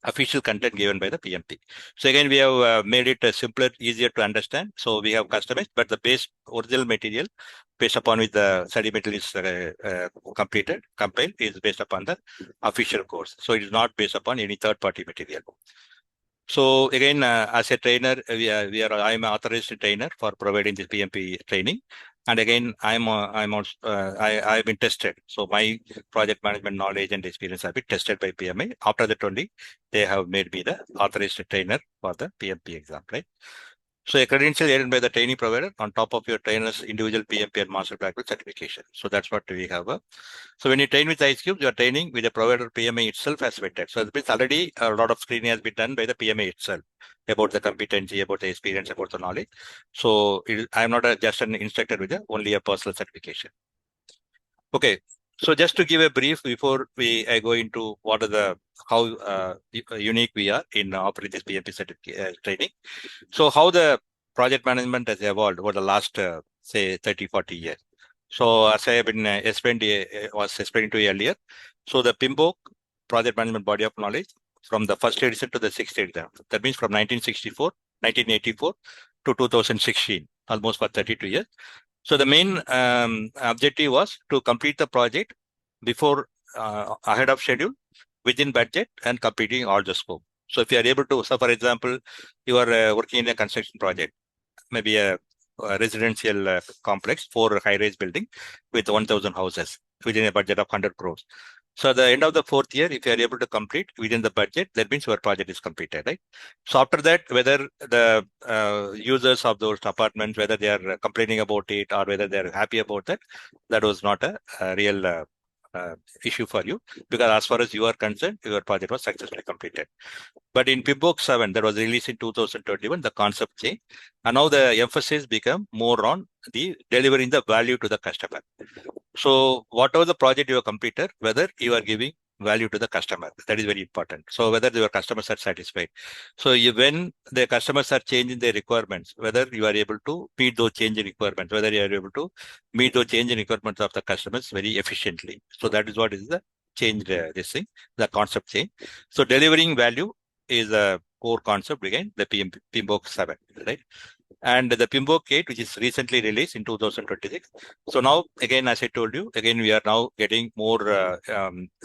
[SPEAKER 1] official content given by the PMP. So again, we have made it simpler, easier to understand. So we have customized, but the base original material based upon which the study material is compiled is based upon the official course. So it is not based upon any third-party material. So again, as a trainer, I am an authorized trainer for providing this PMP training. And again, I've been tested. So my project management knowledge and experience have been tested by PMI. After that only, they have made me the authorized trainer for the PMP exam, right? So a credential earned by the training provider on top of your trainer's individual PMP and Master Black Belt certification. So that's what we have. So when you train with ICEQBS, you are training with the provider PMI itself as vetted. So it's already a lot of screening has been done by the PMI itself about the competency, about the experience, about the knowledge. So I'm not just an instructor with only a personal certification. Okay. So just to give a brief before I go into how unique we are in operating this PMP certificate training. So how the project management has evolved over the last, say, 30, 40 years. So as I have been explaining to you earlier, so the PMBOK, project management body of knowledge, from the first edition to the sixth edition. That means from 1984 to 2016, almost for 32 years. So the main objective was to complete the project before ahead of schedule, within budget, and completing all the scope. So if you are able to, so for example, you are working in a construction project, maybe a residential complex, 4 high-rise building with 1,000 houses within a budget of 100 crores. So at the end of the 4th year, if you are able to complete within the budget, that means your project is completed, right? So after that, whether the users of those apartments, whether they are complaining about it or whether they are happy about that was not a real issue for you, because as far as you are concerned, your project was successfully completed. But in PMBOK 7, that was released in 2021, the concept changed. And now the emphasis become more on the delivering the value to the customer. So whatever the project you have completed, whether you are giving value to the customer, that is very important. So whether your customers are satisfied. So when the customers are changing their requirements, whether you are able to meet those changing requirements, whether you are able to meet those changing requirements of the customers very efficiently. So that is what is the change, this thing, the concept change. So delivering value is a core concept again, the PMBOK 7, right? And the PMBOK 8, which is recently released in 2026. So now, again, as I told you, again, we are now getting more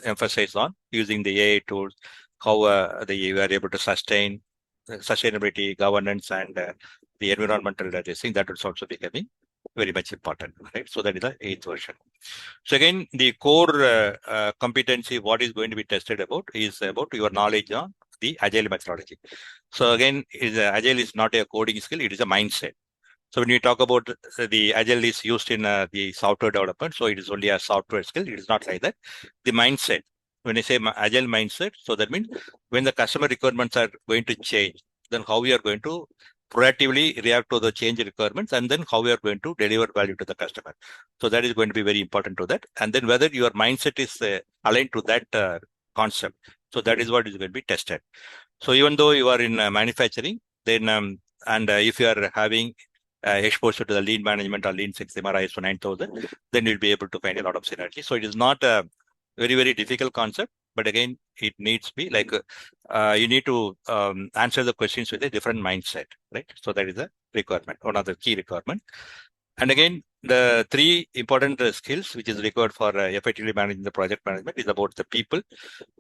[SPEAKER 1] emphasis on using the AI tools, how we are able to sustain sustainability, governance, and the environmental thing, that is also becoming very much important, right? So that is the 8th version. So again, the core competency, what is going to be tested about is about your knowledge on the agile methodology. So again, agile is not a coding skill, it is a mindset. So when we talk about the agile is used in the software development, so it is only a software skill. It is not like that. The mindset, when I say agile mindset, so that means when the customer requirements are going to change, then how we are going to proactively react to the change requirements, and then how we are going to deliver value to the customer. So that is going to be very important to that. And then whether your mindset is aligned to that concept. So that is what is going to be tested. So even though you are in manufacturing, then and if you are having exposure to the lean management or lean Six Sigma ISO 9000, then you'll be able to find a lot of synergy. So it is not a very, very difficult concept, but again, it needs to be like you need to answer the questions with a different mindset, right? So that is a requirement, one of the key requirement. And again, the 3 important skills which is required for effectively managing the project management is about the people.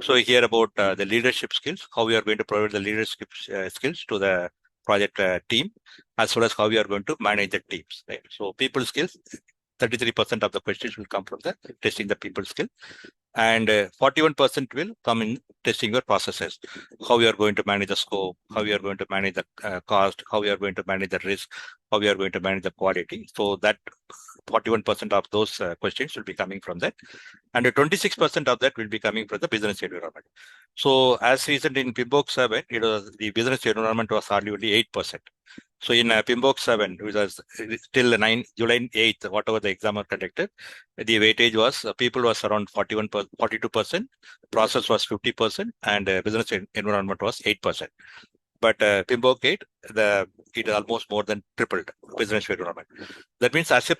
[SPEAKER 1] So here about the leadership skills, how we are going to provide the leadership skills to the project team, as well as how we are going to manage the teams, right? So people skills, 33% of the questions will come from the testing the people skill, and 41% will come in testing your processes, how you are going to manage the scope, how you are going to manage the cost, how you are going to manage the risk, how you are going to manage the quality. So that 41% of those questions will be coming from that, and 26% of that will be coming from the business environment. So as recent in PMBOK 7, it was the business environment was hardly only 8%. So in PMBOK 7, which was till July 8th, whatever the exam are conducted, the weightage was people was around 42%, process was 50%, and business environment was 8%. But PMBOK 8, it almost more than tripled business environment. That means as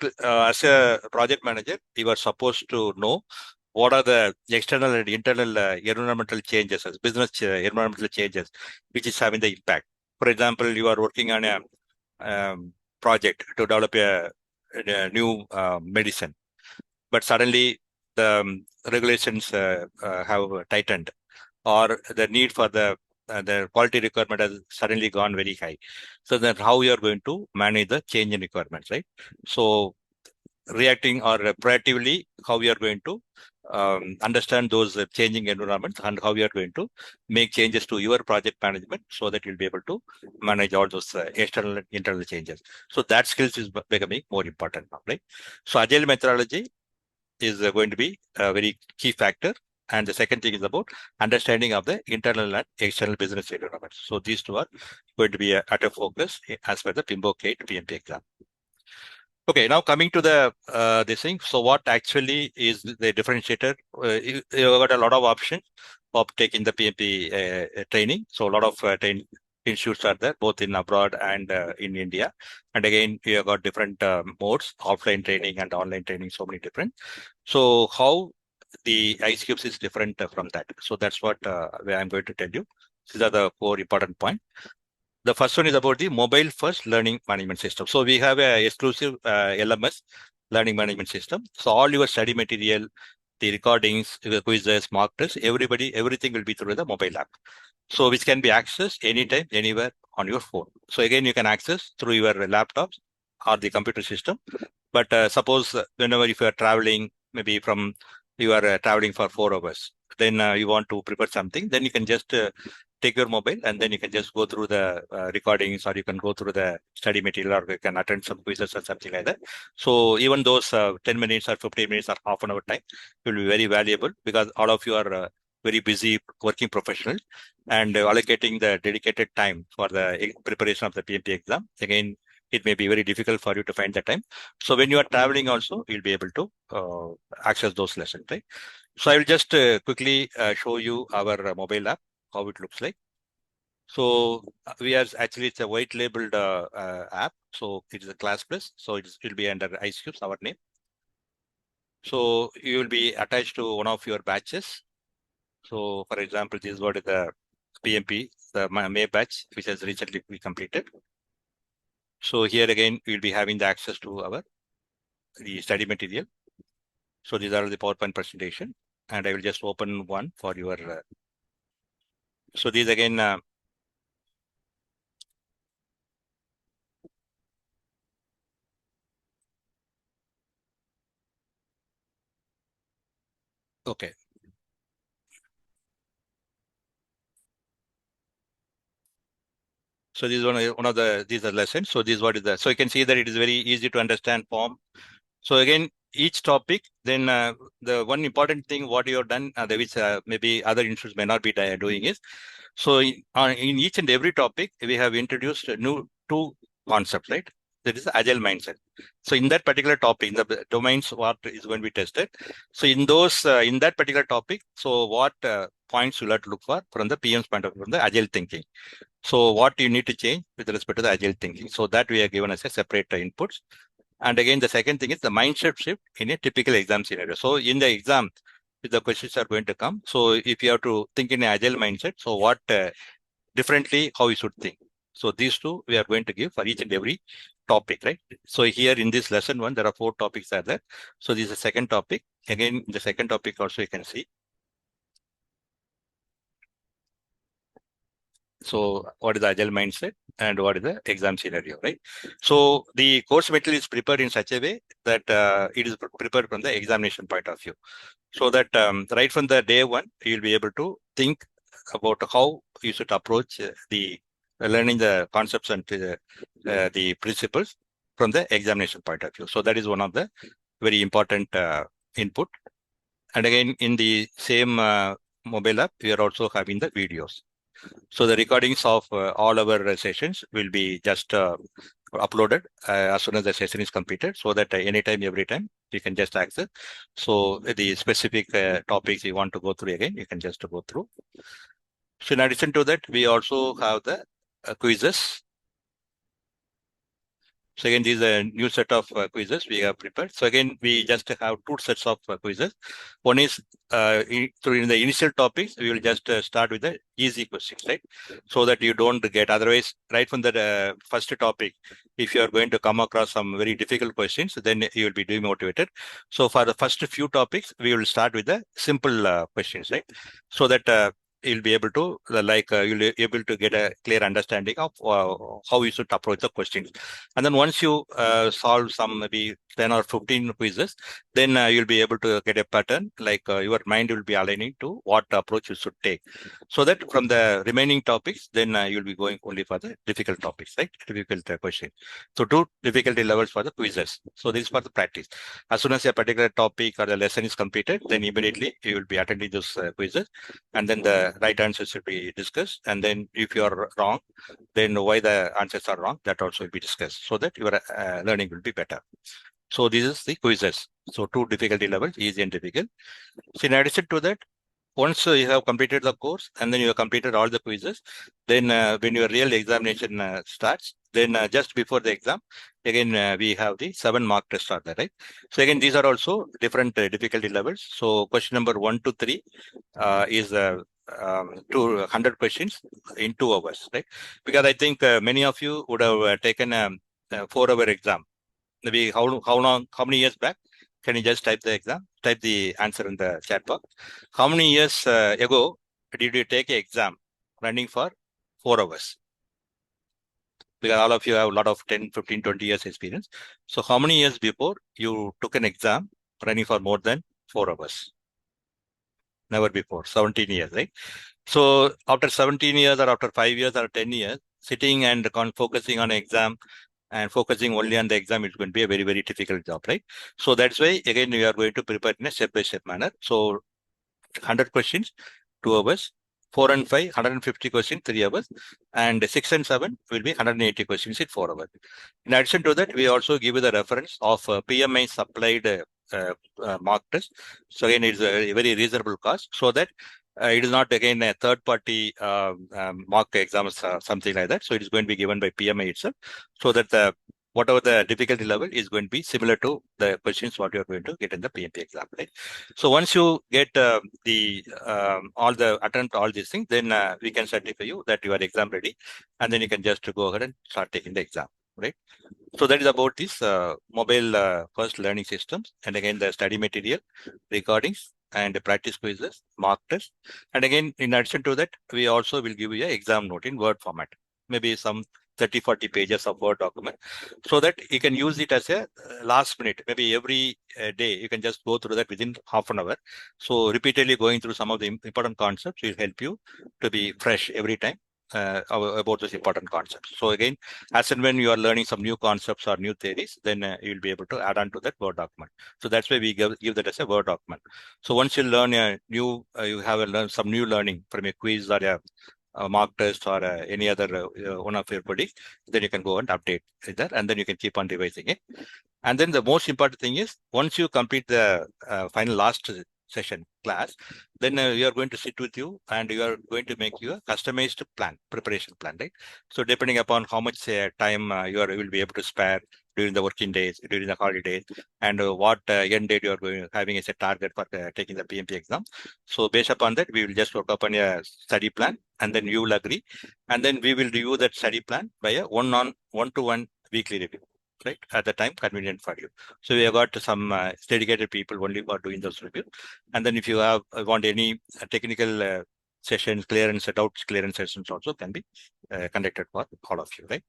[SPEAKER 1] a project manager, you are supposed to know what are the external and internal environmental changes, as business environmental changes, which is having the impact. For example, you are working on a project to develop a new medicine, but suddenly the regulations have tightened, or the need for the quality requirement has suddenly gone very high. So then how you are going to manage the change in requirements, right? So reacting or proactively, how we are going to understand those changing environments and how we are going to make changes to your project management so that you'll be able to manage all those external and internal changes. So that skills is becoming more important now, right? So agile methodology is going to be a very key factor. And the second thing is about understanding of the internal and external business environments. So these 2 are going to be at a focus as per the PMBOK 8 PMP exam. Okay, now coming to the this thing. So what actually is the differentiator? You got a lot of options of taking the PMP training. So a lot of training institutes are there, both in abroad and in India. And again, you have got different modes, offline training and online training, so many different. So how the ICEQBS is different from that. So that's what I'm going to tell you. These are the 4 important points. The first one is about the mobile first learning management system. So we have a exclusive LMS learning management system. So all your study material, the recordings, the quizzes, mock tests, everything will be through the mobile app. So which can be accessed anytime, anywhere on your phone. So again, you can access through your laptops or the computer system. But suppose whenever if you are traveling, maybe from you are traveling for 4 hours, then you want to prepare something, then you can just take your mobile and then you can just go through the recordings, or you can go through the study material, or you can attend some quizzes or something like that. So even those 10 minutes or 15 minutes or half an hour time will be very valuable, because all of you are very busy working professionals, and allocating the dedicated time for the preparation of the PMP exam. Again, it may be very difficult for you to find the time. So when you are traveling also, you'll be able to access those lessons, right? So I will just quickly show you our mobile app, how it looks like. So we are actually, it's a white labeled app. So it is a class plus. So it will be under ICEQBS, our name. So you will be attached to one of your batches. So for example, this is what is the PMP, the May batch, which has recently been completed. So here again, we'll be having the access to the study material. So these are the PowerPoint presentation, and I will just open one for your. So these again. Okay. So this is one of these are lessons. So this is what is the, so you can see that it is very easy to understand form. So again, each topic, then the one important thing what you have done, which maybe other institutes may not be doing is, so in each and every topic, we have introduced new 2 concepts, right? That is the agile mindset. So in that particular topic, in the domains what is going to be tested. So in those, in that particular topic, so what points you have to look for from the PM's point of view, from the agile thinking. So what you need to change with respect to the agile thinking. So that we are given as a separate inputs. And again, the second thing is the mindset shift in a typical exam scenario. So in the exam, if the questions are going to come, so if you have to think in an agile mindset, so what differently, how you should think. So these 2 we are going to give for each and every topic, right? So here in this lesson 1, there are 4 topics are there. So this is the second topic. Again, the second topic also you can see. So what is the agile mindset and what is the exam scenario, right? So the course material is prepared in such a way that it is prepared from the examination point of view. So that right from the day 1, you'll be able to think about how you should approach the learning the concepts and the principles from the examination point of view. So that is one of the very important input. And again, in the same mobile app, we are also having the videos. So the recordings of all our sessions will be just uploaded as soon as the session is completed, so that anytime, every time, you can just access. So the specific topics you want to go through, again, you can just go through. So in addition to that, we also have the quizzes. So again, this is a new set of quizzes we have prepared. So again, we just have 2 sets of quizzes. One is in the initial topics, we will just start with the easy questions, right? So that you don't get, otherwise, right from the first topic, if you are going to come across some very difficult questions, then you will be demotivated. So for the first few topics, we will start with the simple questions, right? So that you'll be able to you'll be able to get a clear understanding of how you should approach the questions. And then once you solve some maybe 10 or 15 quizzes, then you'll be able to get a pattern, your mind will be aligning to what approach you should take. So that from the remaining topics, then you'll be going only for the difficult topics, right? Difficult question. So 2 difficulty levels for the quizzes. So this is for the practice. As soon as a particular topic or the lesson is completed, then immediately you will be attending those quizzes, and then the right answers should be discussed. And then if you are wrong, then why the answers are wrong, that also will be discussed, so that your learning will be better. So this is the quizzes. So 2 difficulty levels, easy and difficult. So in addition to that, once you have completed the course and then you have completed all the quizzes, then when your real examination starts, then just before the exam, again we have the 7 mock tests are there, right? So again, these are also different difficulty levels. So question number 1 to 3 is 200 questions in 2 hours, right? Because I think many of you would have taken a 4-hour exam. Maybe how many years back? Can you just type the answer in the chat box? How many years ago did you take an exam running for 4 hours? Because all of you have a lot of 10, 15, 20 years experience. So how many years before you took an exam running for more than 4 hours? Never before, 17 years, right? So after 17 years or after 5 years or 10 years, sitting and focusing on an exam and focusing only on the exam is going to be a very, very difficult job, right? So that's why, again, we are going to prepare in a step-by-step manner. So 100 questions, 2 hours, 4 and 5, 150 questions, 3 hours, and 6 and 7 will be 180 questions in 4 hours. In addition to that, we also give you the reference of PMI supplied mock test. So again, it's a very reasonable cost, so that it is not again a third party mock exams something like that. So it is going to be given by PMI itself, so that the whatever the difficulty level is going to be similar to the questions what you are going to get in the PMP exam, right? So once you get attempt all these things, then we can certify you that you are exam ready, and then you can just go ahead and start taking the exam, right? So that is about this mobile first learning systems, and again the study material, recordings, and the practice quizzes, mock tests. And again, in addition to that, we also will give you an exam note in Word format, maybe some 30, 40 pages of Word document, so that you can use it as a last minute, maybe every day, you can just go through that within half an hour. So repeatedly going through some of the important concepts will help you to be fresh every time about those important concepts. So again, as and when you are learning some new concepts or new theories, then you'll be able to add on to that Word document. So that's why we give that as a Word document. So once you learn a new, you have learn some new learning from a quiz or a mock test or any other one of your colleagues, then you can go and update that, and then you can keep on revising it. And then the most important thing is, once you complete the final last session class, then you are going to sit with you and you are going to make your customized plan, preparation plan, right? So depending upon how much time you will be able to spare during the working days, during the holidays, and what end date you are having as a target for taking the PMP exam. So based upon that, we will just work upon a study plan, and then you will agree, and then we will review that study plan by a one-to-one weekly review, right, at the time convenient for you. So we have got some dedicated people only for doing those reviews. And then if you have want any technical sessions, doubts clearance sessions also can be conducted for all of you, right?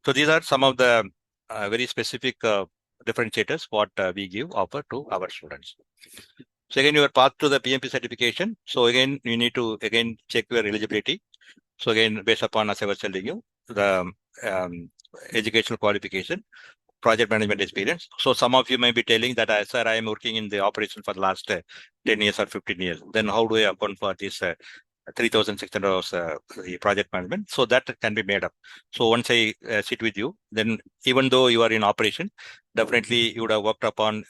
[SPEAKER 1] So these are some of the very specific differentiators what we offer to our students. So again, your path to the PMP certification. So again, you need to check your eligibility. So again, based upon, as I was telling you, the educational qualification, project management experience. So some of you may be telling that, sir, I am working in the operation for the last 10 years or 15 years. Then how do I account for this 3,600 hours the project management? So that can be made up. So once I sit with you, then even though you are in operation, definitely you would have worked upon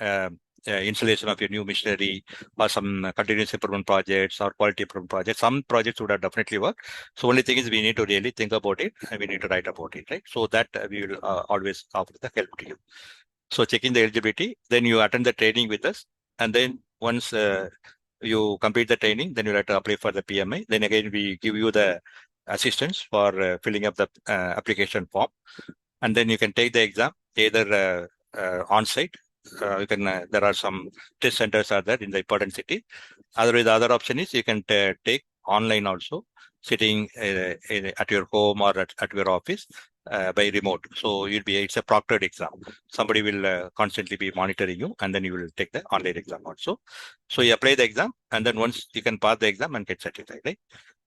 [SPEAKER 1] installation of your new machinery or some continuous improvement projects or quality improvement projects. Some projects would have definitely worked. So only thing is we need to really think about it and we need to write about it, right? So that we will always offer the help to you. So checking the eligibility, then you attend the training with us, and then once you complete the training, then you have to apply for the PMI. Then again, we give you the assistance for filling up the application form, and then you can take the exam either on-site. There are some test centers are there in the important city. Otherwise, the other option is you can take online also, sitting at your home or at your office by remote. So it's a proctored exam. Somebody will constantly be monitoring you, and then you will take the online exam also. So you apply the exam, and then once you can pass the exam and get certified, right?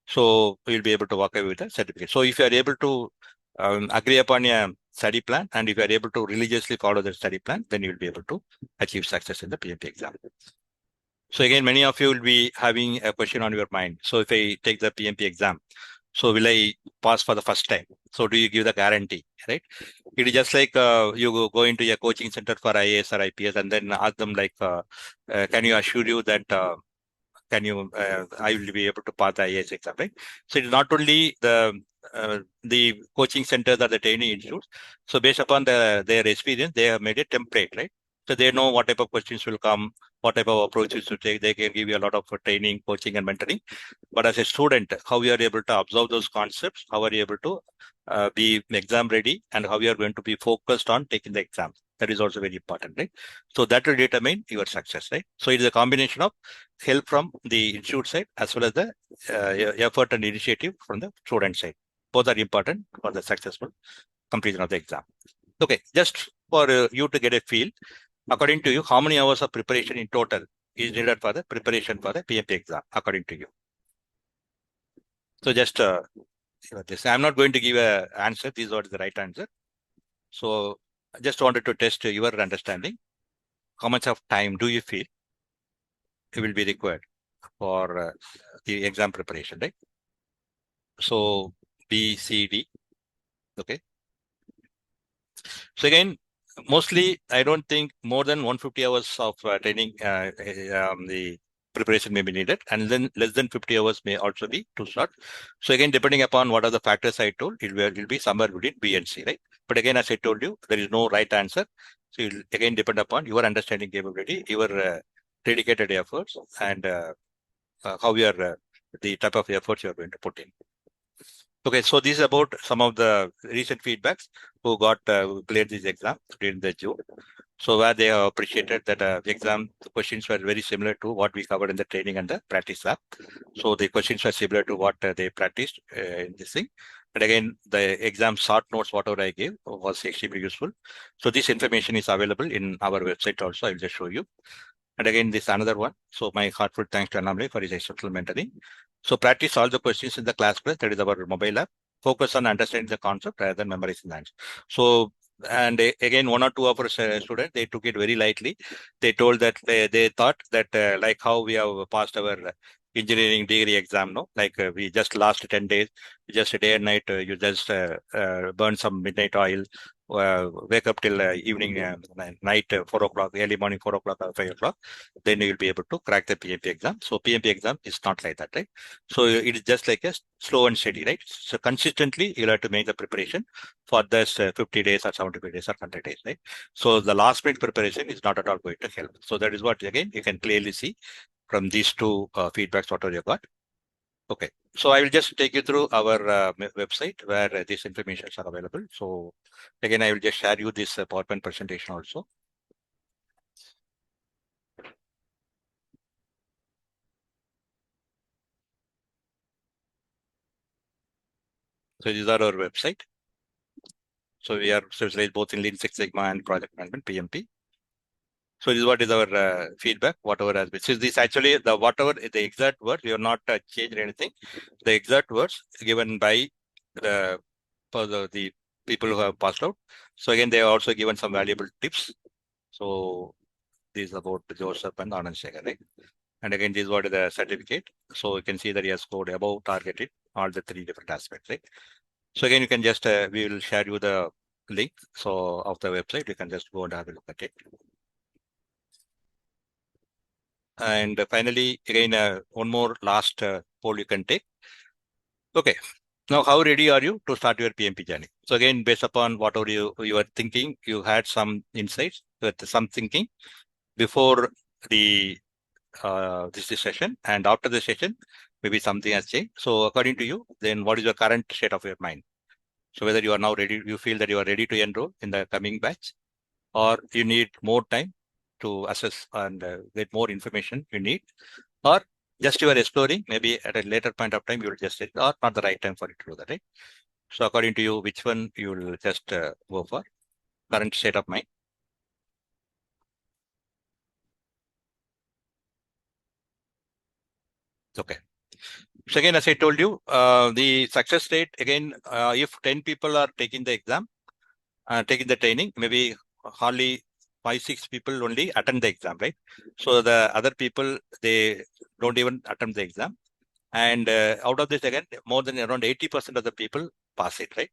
[SPEAKER 1] So you'll be able to walk away with a certificate. So if you are able to agree upon a study plan, and if you are able to religiously follow the study plan, then you will be able to achieve success in the PMP exam. So again, many of you will be having a question on your mind. So if I take the PMP exam, so will I pass for the first time? So do you give the guarantee, right? It is just like you go into a coaching center for IAS or IPS and then ask them like, can you assure you that can you, I will be able to pass the IAS exam, right? So it's not only the coaching centers or the training institutes. So based upon their experience, they have made a template, right? So they know what type of questions will come, what type of approaches to take. They can give you a lot of training, coaching, and mentoring. But as a student, how you are able to observe those concepts, how are you able to be exam ready, and how you are going to be focused on taking the exam. That is also very important, right? So that will determine your success, right? So it is a combination of help from the institute side as well as the effort and initiative from the student side. Both are important for the successful completion of the exam. Okay, just for you to get a feel, according to you, how many hours of preparation in total is needed for the preparation for the PMP exam, according to you? So just this, I'm not going to give an answer. This is what is the right answer. So I just wanted to test your understanding. How much of time do you feel it will be required for the exam preparation, right? So B, C, D. Okay. So again, mostly I don't think more than 150 hours of training, the preparation may be needed, and then less than 50 hours may also be too short. So again, depending upon what are the factors I told, it will be somewhere between B and C, right? But again, as I told you, there is no right answer. So it will again depend upon your understanding capability, your dedicated efforts, and how you are, the type of efforts you are going to put in. Okay, so this is about some of the recent feedbacks who got who cleared this exam during the June. So where they have appreciated that the exam questions were very similar to what we covered in the training and the practice lab. So the questions were similar to what they practiced in this thing. But again, the exam short notes, whatever I gave, was extremely useful. So this information is available in our website also. I'll just show you. And again, this another one. So my heartfelt thanks to Annamalai for his exceptional mentoring. So practice all the questions in the class press. That is our mobile app. Focus on understanding the concept rather than memorizing the answer. So, and again, 1 or 2 of our students, they took it very lightly. They told that they thought that like how we have passed our engineering degree exam, no? Like we just last 10 days, just a day and night, you just burn some midnight oil, wake up till evening, night, 4 o'clock, early morning, 4 o'clock or 5 o'clock, then you'll be able to crack the PMP exam. So PMP exam is not like that, right? So it is just like a slow and steady, right? So consistently, you'll have to make the preparation for this 50 days or 75 days or 100 days, right? So the last minute preparation is not at all going to help. So that is what, again, you can clearly see from these two feedbacks, whatever you got. Okay, so I will just take you through our website where these information are available. So again, I will just share you this PowerPoint presentation also. So these are our website. So we are specialized both in Lean Six Sigma and project management, PMP. So this is what is our feedback, whatever has been. So this actually the whatever the exact words, we have not changed anything. The exact words given by the the people who have passed out. So again, they have also given some valuable tips. So this is about Joseph and Anand Shekhar, right? And again, this is what is the certificate. So you can see that he has scored above targeted all the 3 different aspects, right? So again, you can just we will share you the link. So of the website, you can just go and have a look at it. And finally, again, one more last poll you can take. Okay. Now, how ready are you to start your PMP journey? So again, based upon whatever you are thinking, you had some insights, some thinking before the this session, and after the session, maybe something has changed. So according to you, then what is your current state of your mind? So whether you are now ready, you feel that you are ready to enroll in the coming batch, or you need more time to assess and get more information you need, or just you are exploring, maybe at a later point of time, you will just say, or not the right time for you to do that, right? So according to you, which one you will just go for? Current state of mind. Okay. So again, as I told you, the success rate, again, if 10 people are taking the exam, taking the training, maybe hardly 5-6 people only attend the exam, right? So the other people, they don't even attempt the exam. And out of this, again, more than around 80% of the people pass it, right?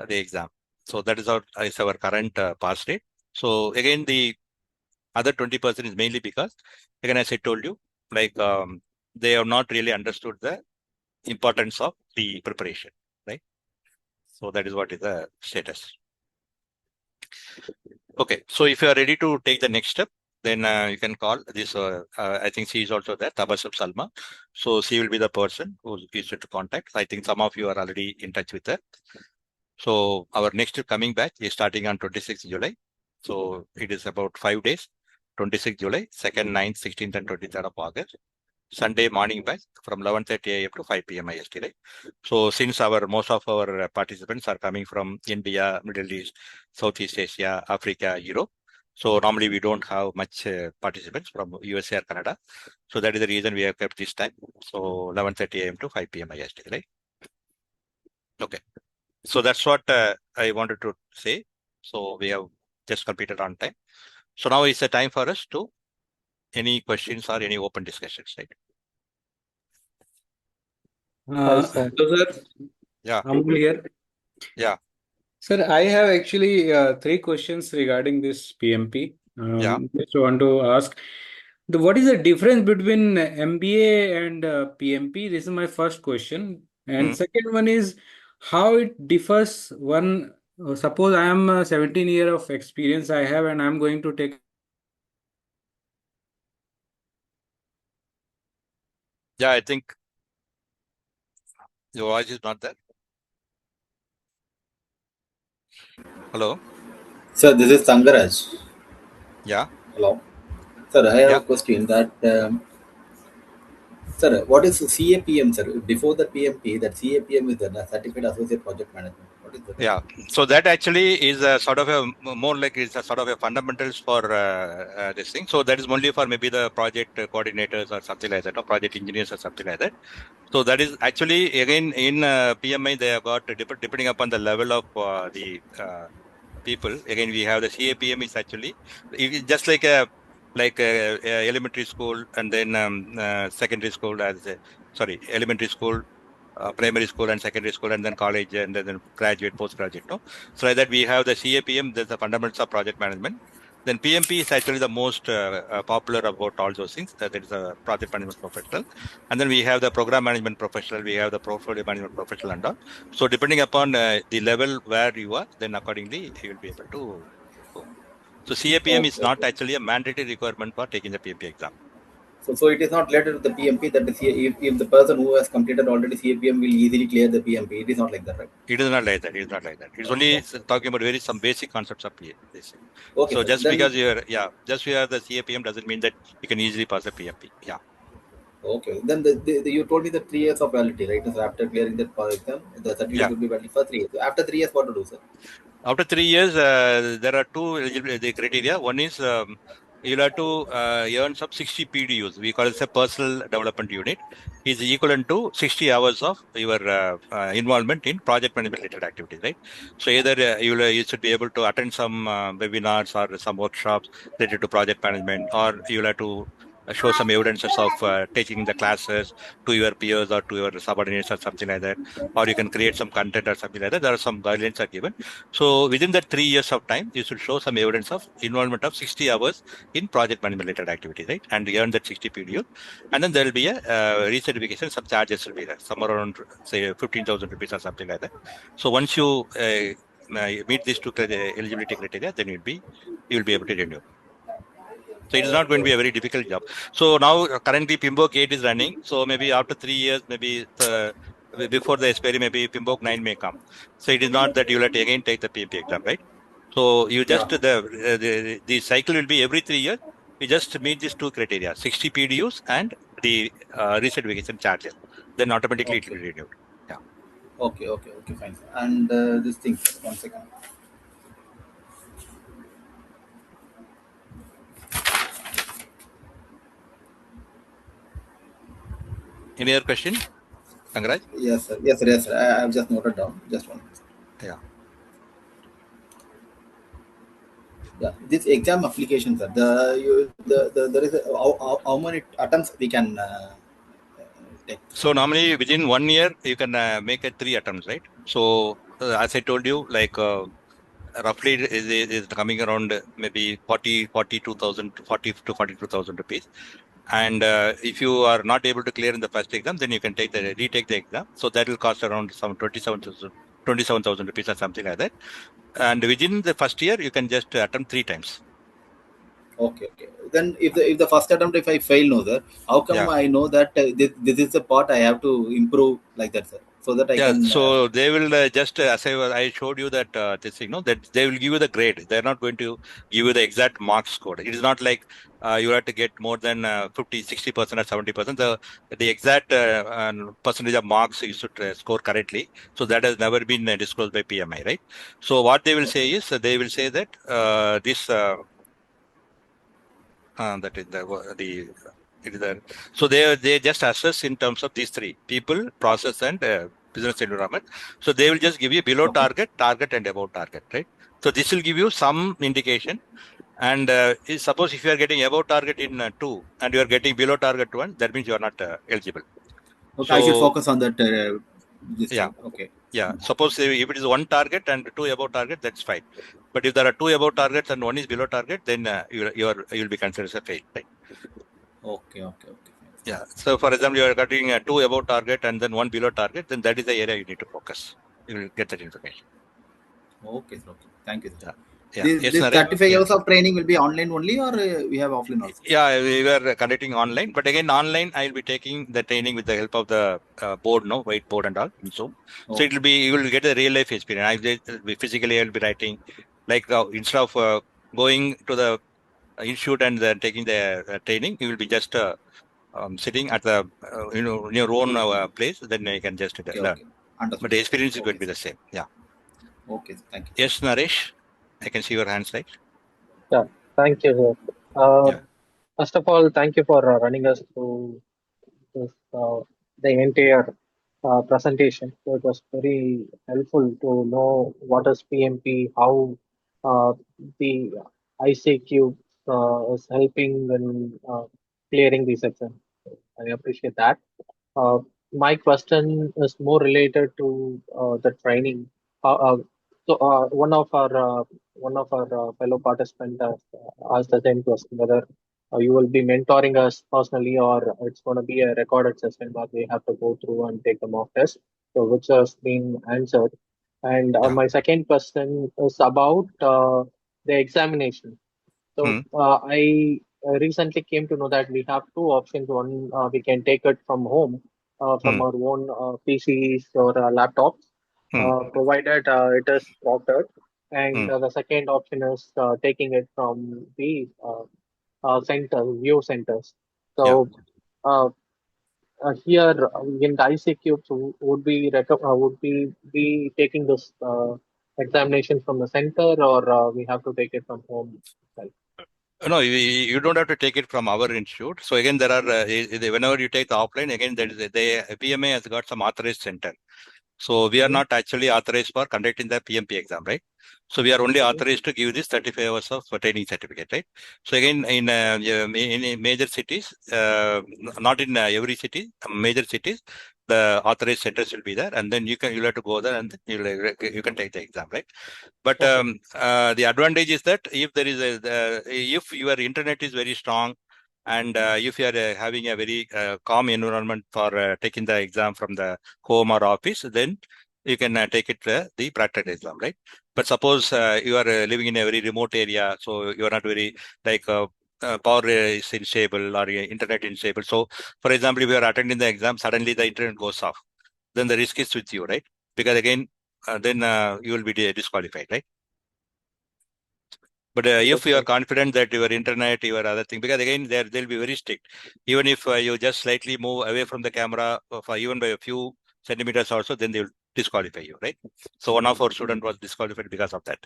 [SPEAKER 1] The exam. So that is our current pass rate. So again, the other 20% is mainly because, again, as I told you, like they have not really understood the importance of the preparation, right? So that is what is the status. Okay, so if you are ready to take the next step, then you can call this. I think she is also there, Tabassum Salma. So she will be the person who is to contact. I think some of you are already in touch with her. So our next coming batch is starting on 26th July. So it is about 5 days, 26th July, 2nd, 9th, 16th and 23rd of August. Sunday morning batch from 11:30 a.m. to 5 p.m. IST, right? So since most of our participants are coming from India, Middle East, Southeast Asia, Africa, Europe. So normally we don't have much participants from USA or Canada. So that is the reason we have kept this time. So 11:30 a.m. to 5 p.m. IST, right? Okay. So that's what I wanted to say. So we have just completed on time. So now is the time for us to any questions or any open discussions, right?
[SPEAKER 6] Hello, sir.
[SPEAKER 1] Yeah.
[SPEAKER 6] Amul here.
[SPEAKER 1] Yeah.
[SPEAKER 6] Sir, I have actually 3 questions regarding this PMP.
[SPEAKER 1] Yeah.
[SPEAKER 6] Just want to ask, what is the difference between MBA and PMP? This is my first question. And second one is how it differs. One, suppose I am 17 year of experience I have, and I'm going to take.
[SPEAKER 1] Yeah, I think your voice is not there. Hello.
[SPEAKER 3] Sir, this is Tangaraj.
[SPEAKER 1] Yeah.
[SPEAKER 3] Hello. Sir, I have
[SPEAKER 1] Yeah.
[SPEAKER 3] a question that, sir, what is CAPM, sir? Before the PMP, that CAPM is the Certified Associate Project Management. What is that?
[SPEAKER 1] Yeah. So that actually is a sort of a more like it's a sort of a fundamentals for this thing. So that is only for maybe the project coordinators or something like that, or project engineers or something like that. So that is actually again in PMI they have got depending upon the level of the people. Again, we have the CAPM is actually just like a elementary school and then secondary school elementary school, primary school and secondary school, and then college, and then graduate, postgraduate. No, so like that we have the CAPM. There's the fundamentals of project management. Then PMP is actually the most popular about all those things. That is a project management professional, and then we have the program management professional. We have the portfolio management professional and all. So depending upon the level where you are, then accordingly you will be able to go. So CAPM is
[SPEAKER 3] Okay,
[SPEAKER 1] not
[SPEAKER 3] okay.
[SPEAKER 1] actually a mandatory requirement for taking the PMP exam.
[SPEAKER 3] So it is not related to the PMP that if the person who has completed already CAPM will easily clear the PMP. It is not like that, right?
[SPEAKER 1] It is not like that. It is not like that. It's only
[SPEAKER 3] Okay,
[SPEAKER 1] talking about some basic concepts of PMP.
[SPEAKER 3] okay,
[SPEAKER 1] So
[SPEAKER 3] sir.
[SPEAKER 1] just
[SPEAKER 3] Then,
[SPEAKER 1] because just you have the CAPM doesn't mean that you can easily pass the PMP. Yeah.
[SPEAKER 3] okay. Then you told me the 3 years of validity, right? So after clearing that exam, the certificate
[SPEAKER 1] Yeah.
[SPEAKER 3] will be valid for 3 years. So after 3 years, what to do, sir?
[SPEAKER 1] After 3 years, there are two eligibility criteria. One is you'll have to earn some 60 PDUs. We call it a personal development unit. Is equivalent to 60 hours of your involvement in project management related activities, right? So either you should be able to attend some webinars or some workshops related to project management, or you'll have to show some evidences of taking the classes to your peers or to your subordinates or something like that, or you can create some content or something like that. There are some guidelines are given. So within that 3 years of time, you should show some evidence of involvement of 60 hours in project management related activity, right? And you earn that 60 PDU. And then there will be a recertification, some charges will be there, somewhere around, say, 15,000 rupees or something like that. So once you meet these two eligibility criteria, then you will be able to renew. So it is not going to be a very difficult job. So now currently PMBOK 8 is running. So maybe after 3 years, maybe before the expiry, maybe PMBOK 9 may come. So it is not that you will have to again take the PMP exam, right? So you just
[SPEAKER 3] Yeah.
[SPEAKER 1] the cycle will be every 3 years. You just meet these two criteria: 60 PDUs and the recertification charges. Then automatically it will
[SPEAKER 3] Okay.
[SPEAKER 1] be renewed. Yeah.
[SPEAKER 3] Okay. Okay. Okay. Fine. And this thing. 1 second.
[SPEAKER 1] Any other question, Angaraj?
[SPEAKER 3] Yes, sir. Yes, sir. Yes, sir. I have just noted down. Just one.
[SPEAKER 1] Yeah.
[SPEAKER 3] Yeah. This exam application, sir. There is how many attempts we can take.
[SPEAKER 1] So normally within 1 year, you can make 3 attempts, right? So as I told you, like roughly is coming around maybe 42,000 to 42,000 rupees. And if you are not able to clear in the first exam, then you can retake the exam. So that will cost around some 27,000 rupees or something like that. And within the first year, you can just attempt 3 times.
[SPEAKER 3] Okay, okay. Then if the first attempt if I fail, no sir, how come
[SPEAKER 1] Yeah.
[SPEAKER 3] I know that this is the part I have to improve like that, sir, so that I
[SPEAKER 1] Yeah,
[SPEAKER 3] can.
[SPEAKER 1] so they will just as I showed you that this thing, no, that they will give you the grade. They're not going to give you the exact marks score. It is not like you have to get more than 50, 60% or 70%. The exact percentage of marks you should score correctly. So that has never been disclosed by PMI, right? So what they will say
[SPEAKER 3] Okay,
[SPEAKER 1] is they will say that this that is the it is the so they just assess in terms of these three: people, process, and business environment. So they will just give you below
[SPEAKER 3] okay,
[SPEAKER 1] target, and above target, right? So this will give you some indication. And suppose if you are getting above target in two and you are getting below target one, that means you are not eligible.
[SPEAKER 3] okay. I should
[SPEAKER 1] So
[SPEAKER 3] focus on that this
[SPEAKER 1] yeah,
[SPEAKER 3] thing. Okay,
[SPEAKER 1] yeah. Suppose if it is one target and two above target, that's fine. But if there are two above targets and one is below target, then you'll be considered as a fail, right?
[SPEAKER 3] okay, okay, okay. Fine,
[SPEAKER 1] Yeah. So, for example, you are getting two above target and then one below target, then that is the area you need to focus. You will get that information.
[SPEAKER 3] fine. Okay, sir. Okay. Thank you, sir.
[SPEAKER 1] Yeah. Yeah.
[SPEAKER 3] This
[SPEAKER 1] Yes,
[SPEAKER 3] this
[SPEAKER 1] Naresh.
[SPEAKER 3] 35
[SPEAKER 1] Yeah.
[SPEAKER 3] hours of training will be online only, or we have offline also?
[SPEAKER 1] Yeah. We were conducting online, but again, online, I will be taking the training with the help of the board, no whiteboard and all in Zoom. So it
[SPEAKER 3] Okay,
[SPEAKER 1] will be, you will get a real life experience. Physically, I will be writing like instead of going to the institute and taking the training, you will be just sitting at the in your own place, then you can just
[SPEAKER 3] okay,
[SPEAKER 1] learn.
[SPEAKER 3] okay.
[SPEAKER 1] But
[SPEAKER 3] Understood,
[SPEAKER 1] the
[SPEAKER 3] sir.
[SPEAKER 1] experience is going
[SPEAKER 3] Okay,
[SPEAKER 1] to be
[SPEAKER 3] sir.
[SPEAKER 1] the same. Yeah.
[SPEAKER 3] Okay, sir. Thank you.
[SPEAKER 1] Yes, Naresh, I can see your hands right.
[SPEAKER 5] Yeah, thank you, sir.
[SPEAKER 1] Yeah.
[SPEAKER 5] First of all, thank you for running us through this, the entire presentation. So it was very helpful to know what is PMP, how the ICQ is helping in clearing these exams. I appreciate that. Uh, my question is more related to the training. Uh, uh, one of our fellow participants asked the same question whether you will be mentoring us personally or it's going to be a recorded session that we have to go through and take the mock test. So which has been answered. And
[SPEAKER 1] Yeah.
[SPEAKER 5] my second question is about the examination. So
[SPEAKER 1] Mm,
[SPEAKER 5] I recently came to know that we have two options. One, we can take it from home, from
[SPEAKER 1] mm,
[SPEAKER 5] our own PCs or laptops,
[SPEAKER 1] mm,
[SPEAKER 5] provided it is proctored. And
[SPEAKER 1] mm.
[SPEAKER 5] the second option is taking it from the view centers.
[SPEAKER 1] Yeah.
[SPEAKER 5] So here in the ICQs, would be taking this examination from the center, or we have to take it from home?
[SPEAKER 1] No, you don't have to take it from our institute. So again, there are whenever you take the offline, again there is the PMA has got some authorized center. So we are
[SPEAKER 5] Mhm.
[SPEAKER 1] not actually authorized for conducting the PMP exam, right? So we are only
[SPEAKER 5] Mhm.
[SPEAKER 1] authorized to give this 35 hours of training certificate, right? So again, in major cities, not in every city, major cities, the authorized centers will be there, and then you'll have to go there, and then you can take the exam, right? But
[SPEAKER 5] Okay.
[SPEAKER 1] the advantage is that if there is if your internet is very strong, and if you are having a very calm environment for taking the exam from the home or office, then you can take it the practical exam, right? But suppose you are living in a very remote area, so you are not very like power is unstable or internet unstable. So, for example, if you are attending the exam, suddenly the internet goes off, then the risk is with you, right? Because again, then you will be disqualified, right? But if you are
[SPEAKER 5] Okay.
[SPEAKER 1] confident that your internet, your other thing, because again, they'll be very strict. Even if you just slightly move away from the camera for even by a few centimeters also, then they will disqualify you, right? So one of our student was disqualified because of that.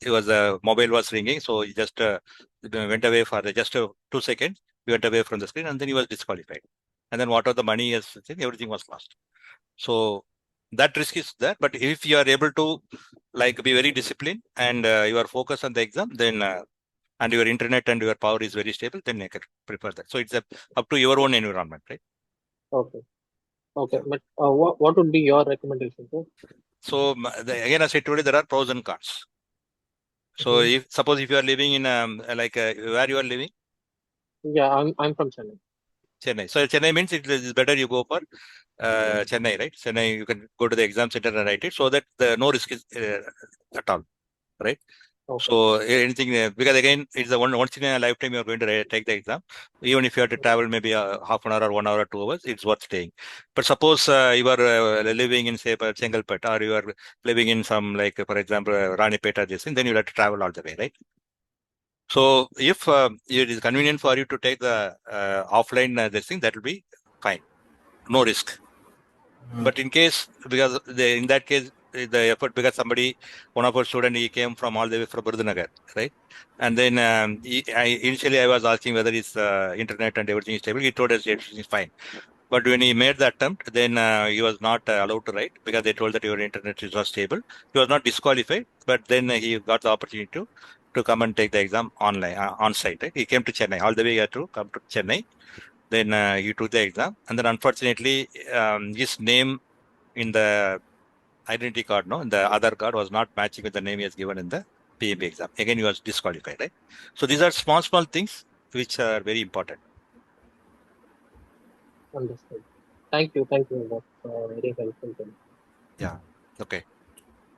[SPEAKER 1] He was mobile was ringing, so he just went away for just 2 seconds. He went away from the screen, and then he was disqualified. And then whatever the money is, everything was lost. So that risk is there. But if you are able to like be very disciplined and you are focused on the exam, then and your internet and your power is very stable, then you can prefer that. So it's up to your own environment, right?
[SPEAKER 5] Okay. Okay.
[SPEAKER 1] Yeah.
[SPEAKER 5] But what would be your recommendation, sir?
[SPEAKER 1] So again, as I told you, there are pros and cons. So
[SPEAKER 5] Mhm.
[SPEAKER 1] if suppose if you are living in like where you are living.
[SPEAKER 5] Yeah, I'm from Chennai.
[SPEAKER 1] Chennai. So Chennai means it is better you go for Chennai, right? Chennai, you can go to the exam center and write it so that the no risk is at all, right?
[SPEAKER 5] Okay.
[SPEAKER 1] So anything because again it's the once in a lifetime you're going to take the exam. Even if you have to travel maybe half an hour or 1 hour or 2 hours, it's worth staying. But suppose you are living in say Chengalpet or you are living in some like for example Ranipet or this thing, then you have to travel all the way, right? So if it is convenient for you to take the offline this thing, that will be fine, no risk. But in case because in that case the effort because somebody one of our student he came from all the way from Virudhunagar, right? And then initially I was asking whether his internet and everything is stable. He told us everything is fine. But when he made the attempt, then he was not allowed to write because they told that your internet is not stable. He was not disqualified, but then he got the opportunity to come and take the exam online on site. Right? He came to Chennai all the way. He had to come to Chennai. Then he took the exam, and then unfortunately his name in the identity card, no, in the Aadhaar card was not matching with the name he has given in the PMP exam. Again, he was disqualified. Right? So these are small things which are very important.
[SPEAKER 5] Understood. Thank you. Thank you. That's very helpful to me.
[SPEAKER 1] Yeah. Okay.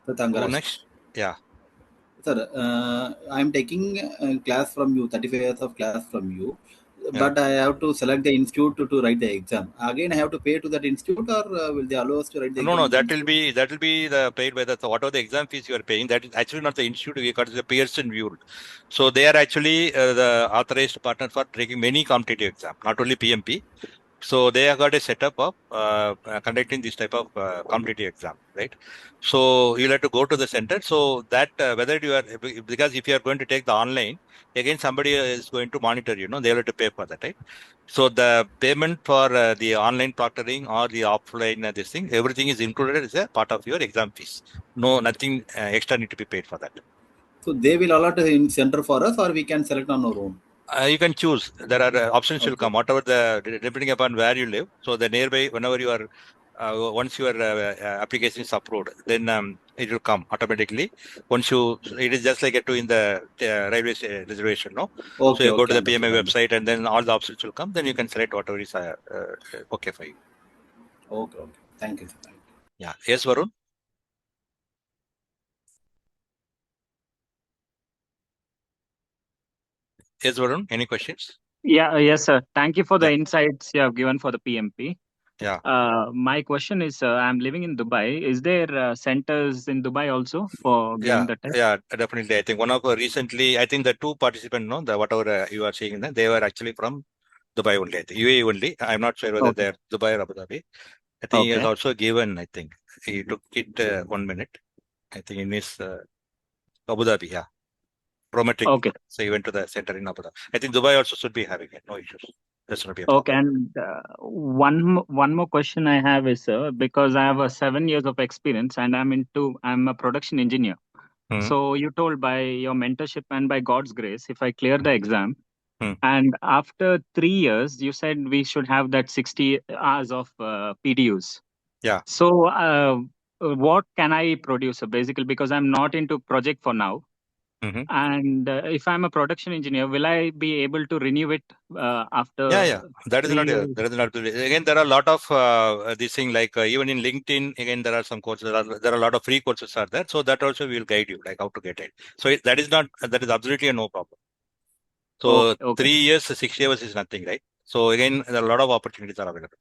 [SPEAKER 3] So,
[SPEAKER 1] Who
[SPEAKER 3] Thangaraj.
[SPEAKER 1] next? Yeah.
[SPEAKER 3] Sir, I'm taking class from you, 35 years of class from you,
[SPEAKER 1] Yeah.
[SPEAKER 3] but I have to select the institute to write the exam. Again, I have to pay to that institute, or will they allow us to write the
[SPEAKER 1] No,
[SPEAKER 3] exam
[SPEAKER 1] no,
[SPEAKER 3] in the
[SPEAKER 1] that will
[SPEAKER 3] institute?
[SPEAKER 1] be the paid by the so whatever the exam fees you are paying. That is actually not the institute because it's a Pearson Bureau. So they are actually the authorized partner for taking many competitive exam, not only PMP. So they have got a setup of conducting this type of competitive exam, right? So you'll have to go to the center. So that whether you are because if you are going to take the online, again somebody is going to monitor. They'll have to pay for that, right? So the payment for the online proctoring or the offline this thing, everything is included as a part of your exam fees. No, nothing extra need to be paid for that.
[SPEAKER 3] So they will allot in center for us, or we can select on our own.
[SPEAKER 1] You can choose. There are options will
[SPEAKER 3] Okay.
[SPEAKER 1] come, whatever depending upon where you live. So the nearby, whenever you are, once your application is approved, then it will come automatically. It is just like a to in the railway reservation, no? So
[SPEAKER 3] Okay,
[SPEAKER 1] you go to
[SPEAKER 3] okay,
[SPEAKER 1] the
[SPEAKER 3] understood,
[SPEAKER 1] PMA
[SPEAKER 3] understood.
[SPEAKER 1] website, and then all the options will come. Then you can select whatever is okay for you.
[SPEAKER 3] Okay, okay. Thank you, sir. Thank you.
[SPEAKER 1] Yeah. Yes, Varun. Yes, Varun. Any questions?
[SPEAKER 8] Yeah, yes, sir. Thank you for the
[SPEAKER 1] Yeah.
[SPEAKER 8] insights you have given for the PMP.
[SPEAKER 1] Yeah.
[SPEAKER 8] My question is, I'm living in Dubai. Is there centers in Dubai also for giving
[SPEAKER 1] Yeah,
[SPEAKER 8] the test?
[SPEAKER 1] yeah, definitely. I think one of recently, I think the two participants, no, the whatever you are seeing, they were actually from Dubai only, I think. UAE only. I'm not sure whether
[SPEAKER 8] Okay.
[SPEAKER 1] they're Dubai or Abu Dhabi. I think he has
[SPEAKER 8] Okay.
[SPEAKER 1] also given, I think. He took it 1 minute. I think in his Abu Dhabi, yeah. Prometric.
[SPEAKER 8] Okay.
[SPEAKER 1] So he went to the center in Abu Dhabi. I think Dubai also should be having it. No issues. That's not be a
[SPEAKER 8] Okay.
[SPEAKER 1] problem.
[SPEAKER 8] And one more question I have is, because I have a 7 years of experience and I'm a production engineer.
[SPEAKER 1] Hmm.
[SPEAKER 8] So you told by your mentorship and by God's grace, if I clear the exam,
[SPEAKER 1] Hmm.
[SPEAKER 8] and after 3 years, you said we should have that 60 hours of PDUs.
[SPEAKER 1] Yeah.
[SPEAKER 8] So, what can I produce? Basically, because I'm not into project for now,
[SPEAKER 1] Hmm.
[SPEAKER 8] and if I'm a production engineer, will I be able to renew it
[SPEAKER 1] Yeah,
[SPEAKER 8] after
[SPEAKER 1] yeah. That is
[SPEAKER 8] three
[SPEAKER 1] not
[SPEAKER 8] years?
[SPEAKER 1] that is not again. There are a lot of this thing like even in LinkedIn. Again, there are some courses. There are a lot of free courses are there. So that also will guide you like how to get it. So that is absolutely a no problem. So
[SPEAKER 8] Okay, okay,
[SPEAKER 1] 3 years, 6 years is nothing, right? So again, there are a lot of opportunities are available.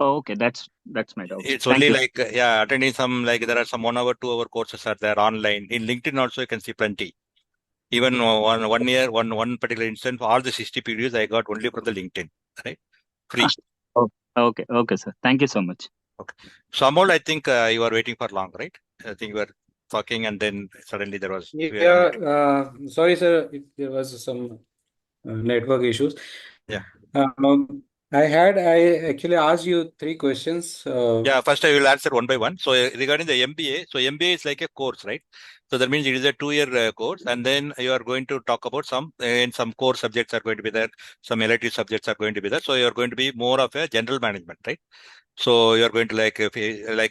[SPEAKER 8] okay. That's my doubts.
[SPEAKER 1] It's
[SPEAKER 8] Thank
[SPEAKER 1] only
[SPEAKER 8] you.
[SPEAKER 1] like yeah, attending some like there are some 1 hour, 2 hour courses are there online. In LinkedIn also you can see plenty. Even one year, one particular instance, for all the 60 periods I got only from the LinkedIn, right? Free.
[SPEAKER 8] Okay, okay, okay, sir. Thank you so much.
[SPEAKER 1] Okay. So Amol, I think you are waiting for long, right? I think you were talking and then suddenly there was we were
[SPEAKER 6] Yeah,
[SPEAKER 1] unmuted.
[SPEAKER 6] sorry, sir, if there was some network issues.
[SPEAKER 1] Yeah.
[SPEAKER 6] Um, I actually asked you three questions.
[SPEAKER 1] Yeah. First, I will answer one by one. So regarding the MBA, so MBA is like a course, right? So that means it is a 2 year course, and then you are going to talk about some core subjects are going to be there, some elective subjects are going to be there. So you are going to be more of a general management, right? So you're going to like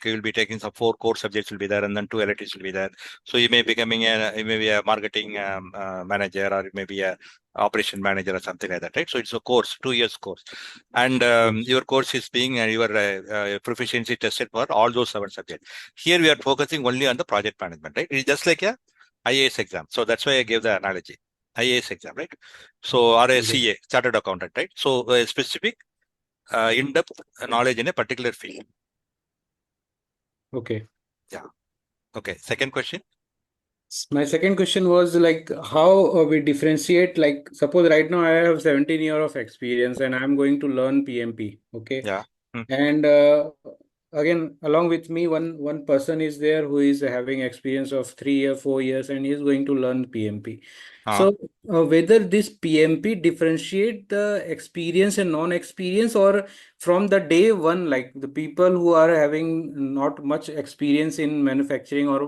[SPEAKER 1] you will be taking some 4 core subjects will be there, and then 2 electives will be there. So you may you may be a marketing manager, or you may be a operation manager or something like that, right? So it's a course, 2 years course, and your course is being your proficiency tested for all those 7 subjects. Here we are focusing only on the project management, right? It's just like a IAS exam. So that's why I gave the analogy. IAS exam, right? So, or a
[SPEAKER 6] Okay.
[SPEAKER 1] CA, chartered accountant, right? So specific in-depth knowledge in a particular field.
[SPEAKER 6] Okay.
[SPEAKER 1] Yeah. Okay. Second question.
[SPEAKER 6] My second question was like how we differentiate, like suppose right now I have 17 year of experience and I'm going to learn PMP. Okay.
[SPEAKER 1] Yeah. Hmm.
[SPEAKER 6] And again, along with me, one person is there who is having experience of 3 or 4 years, and he is going to learn PMP.
[SPEAKER 1] Uh,
[SPEAKER 6] So, whether this PMP differentiate the experience and non-experience, or from the day one, like the people who are having not much experience in manufacturing or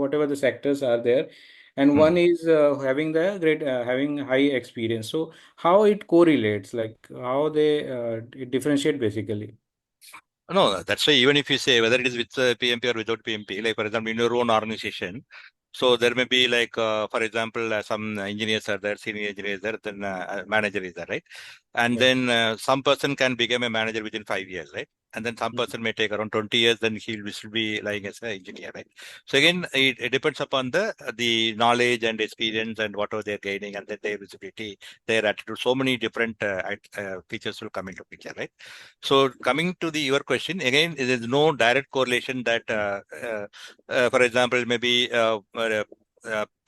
[SPEAKER 6] whatever the sectors are there, and
[SPEAKER 1] hmm.
[SPEAKER 6] one is having the great having high experience. So, how it correlates, like how they differentiate basically.
[SPEAKER 1] No, that's why even if you say whether it is with PMP or without PMP, like for example, in your own organization, so there may be like, for example, some engineers are there, senior engineers there, then a manager is there, right? And
[SPEAKER 6] Yeah.
[SPEAKER 1] then some person can become a manager within 5 years, right? And then some
[SPEAKER 6] Mm.
[SPEAKER 1] person may take around 20 years, then he will still be lying as an engineer, right? So again, it depends upon the knowledge and experience and whatever they're gaining, and then their visibility, their attitude. So many different features will come into picture, right? So coming to your question again, there is no direct correlation that, for example, maybe a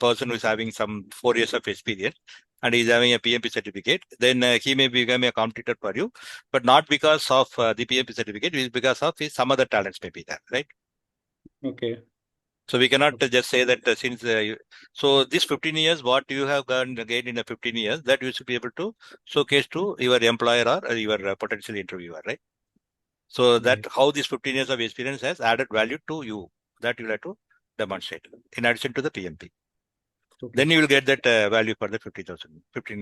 [SPEAKER 1] person who is having some 4 years of experience and is having a PMP certificate, then he may become a competitor for you, but not because of the PMP certificate, it is because of his some other talents may be there, right?
[SPEAKER 6] Okay.
[SPEAKER 1] So we cannot just say that so this 15 years, what you have gained in the 15 years, that you should be able to showcase to your employer or your potential interviewer, right? So that
[SPEAKER 6] Right.
[SPEAKER 1] how this 15 years of experience has added value to you, that you have to demonstrate in addition to the PMP.
[SPEAKER 6] Okay.
[SPEAKER 1] Then you will get that value for the 15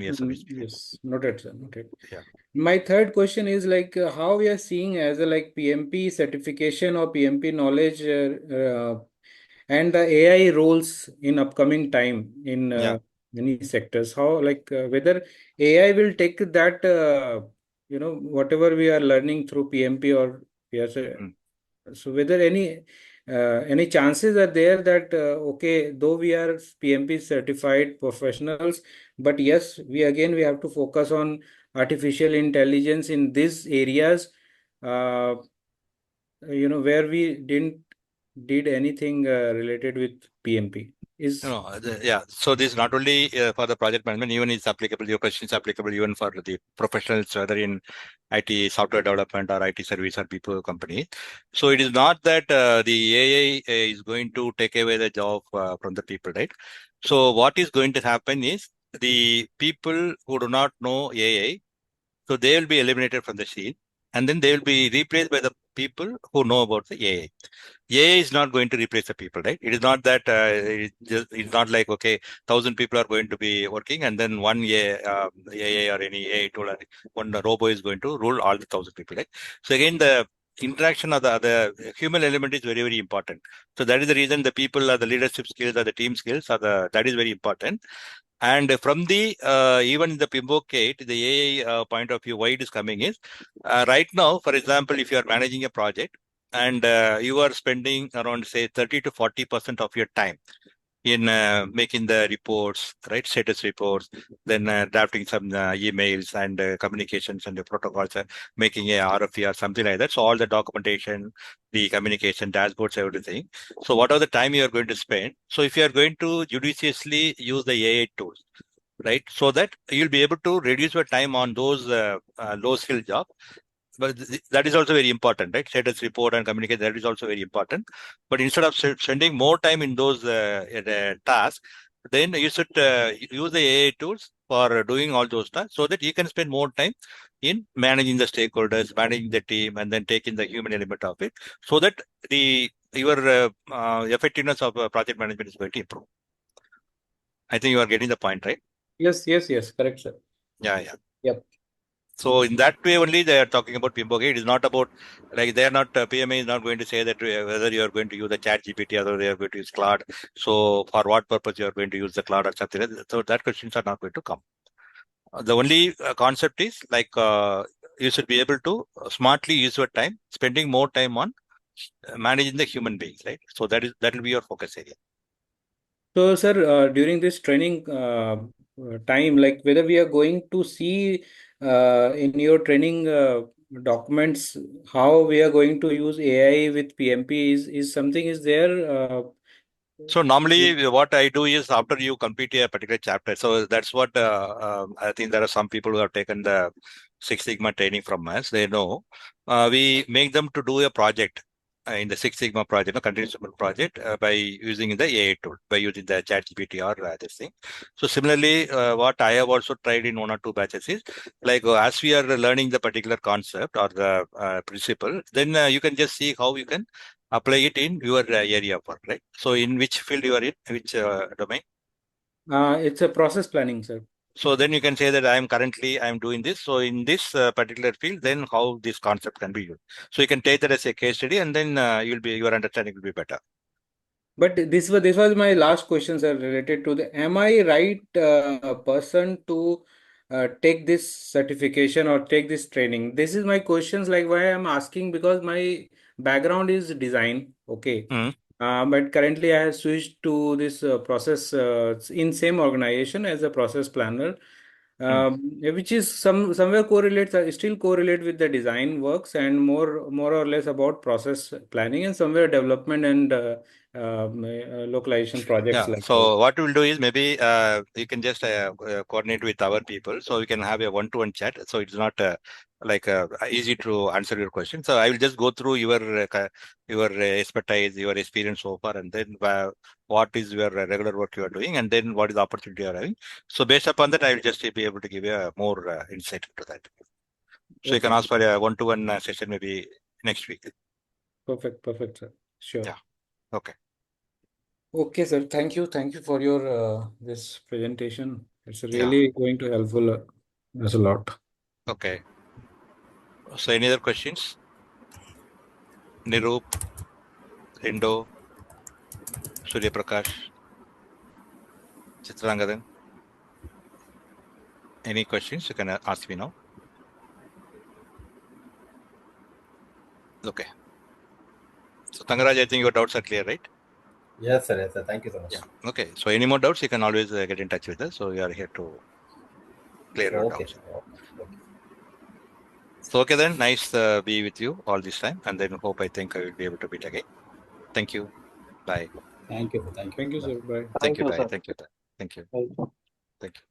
[SPEAKER 1] years of experience.
[SPEAKER 6] Yes, noted, sir. Noted.
[SPEAKER 1] Yeah.
[SPEAKER 6] My third question is like how we are seeing as a like PMP certification or PMP knowledge and the AI roles in upcoming time in
[SPEAKER 1] Yeah.
[SPEAKER 6] many sectors. How like whether AI will take that whatever we are learning through PMP or yes,
[SPEAKER 1] Mm.
[SPEAKER 6] so whether any chances are there that okay, though we are PMP certified professionals, but yes, we have to focus on artificial intelligence in these areas, uh, where we didn't did anything related with PMP. Is
[SPEAKER 1] No, yeah. So this is not only for the project management, even it's applicable. Your question is applicable even for the professionals, whether in IT software development or IT service or people company. So it is not that the AI is going to take away the job from the people, right? So what is going to happen is the people who do not know AI, so they will be eliminated from the scene, and then they will be replaced by the people who know about the AI. AI is not going to replace the people, right? It is not that it's not like, okay, 1,000 people are going to be working, and then one AI or any AI tool or one robo is going to rule all the 1,000 people, right? So again, the interaction of the human element is very, very important. So that is the reason the people or the leadership skills or the team skills that is very important. And from the even the Pimbokate, the AI point of view, why it is coming is right now, for example, if you are managing a project and you are spending around say 30 to 40% of your time in making the reports, right? Status reports, then drafting some emails and communications and the protocols, making a RFE or something like that. So all the documentation, the communication, dashboards, everything. So what are the time you are going to spend? So if you are going to judiciously use the AI tools, right? So that you'll be able to reduce your time on those low skill jobs. But that is also very important, right? Status report and communicate, that is also very important. But instead of spending more time in those tasks, then you should use the AI tools for doing all those tasks so that you can spend more time in managing the stakeholders, managing the team, and then taking the human element of it, so that your effectiveness of project management is going to improve. I think you are getting the point, right?
[SPEAKER 6] yes, yes, yes, correct, sir.
[SPEAKER 1] Yeah, yeah.
[SPEAKER 6] Yep.
[SPEAKER 1] So in that way only they are talking about PMP. Okay, it is not about like they are not PMA is not going to say that whether you are going to use the Chat GPT or they are going to use Claude. So for what purpose you are going to use the Claude or something. So that questions are not going to come. The only concept is like you should be able to smartly use your time, spending more time on managing the human beings, right? So that will be your focus area.
[SPEAKER 6] So, sir, during this training time, like whether we are going to see in your training documents how we are going to use AI with PMP is something is there.
[SPEAKER 1] So normally what I do is after you complete a particular chapter, so that's what I think there are some people who have taken the Six Sigma training from us. They know we make them to do a project in the Six Sigma project, a continuous improvement project by using the AI tool, by using the Chat GPT or this thing. So similarly, what I have also tried in one or two batches is like as we are learning the particular concept or the principle, then you can just see how you can apply it in your area of work, right? So in which field you are in, which domain?
[SPEAKER 6] It's a process planning, sir.
[SPEAKER 1] So then you can say that I'm doing this. So in this particular field, then how this concept can be used. So you can take that as a case study, and then your understanding will be better.
[SPEAKER 6] But this was my last question, sir, related to the. Am I right person to take this certification or take this training? This is my questions. Like why I'm asking because my background is design. Okay.
[SPEAKER 1] Mm.
[SPEAKER 6] But currently I have switched to this process in same organization as a process planner, which is somewhere correlates still correlate with the design works and more or less about process planning and somewhere development and localization projects
[SPEAKER 1] Yeah.
[SPEAKER 6] like that.
[SPEAKER 1] So what we'll do is maybe you can just coordinate with our people, so we can have a one-to-one chat. So it's not like easy to answer your question. So I will just go through your expertise, your experience so far, and then what is your regular work you are doing, and then what is the opportunity you are having. So based upon that, I will just be able to give you a more insight into that. So you can
[SPEAKER 6] Okay.
[SPEAKER 1] ask for a one-to-one session maybe next week.
[SPEAKER 6] Perfect, sir. Sure.
[SPEAKER 1] Yeah. Okay.
[SPEAKER 6] Okay, sir. Thank you for your this presentation. It's
[SPEAKER 1] Yeah.
[SPEAKER 6] really going to helpful us a lot.
[SPEAKER 1] Okay. So any other questions? Nirup, Indo, Surya Prakash, Chitrangadan. Any questions you can ask me now? Okay. So Tangaraj, I think your doubts are clear, right?
[SPEAKER 3] Yes, sir. Yes, sir. Thank you so much.
[SPEAKER 1] Yeah. Okay. So any more doubts, you can always get in touch with us. So we are here to clear your
[SPEAKER 3] Okay.
[SPEAKER 1] doubts.
[SPEAKER 3] Okay.
[SPEAKER 1] So okay then, nice be with you all this time, and then I think I will be able to meet again. Thank you. Bye.
[SPEAKER 3] Thank you. Thank you.
[SPEAKER 6] Thank you,
[SPEAKER 3] Bye.
[SPEAKER 6] sir. Bye.
[SPEAKER 1] Thank
[SPEAKER 5] Thank
[SPEAKER 1] you.
[SPEAKER 5] you,
[SPEAKER 1] Bye.
[SPEAKER 5] sir.
[SPEAKER 1] Thank you. Thank you.
[SPEAKER 5] Right.
[SPEAKER 1] Thank you.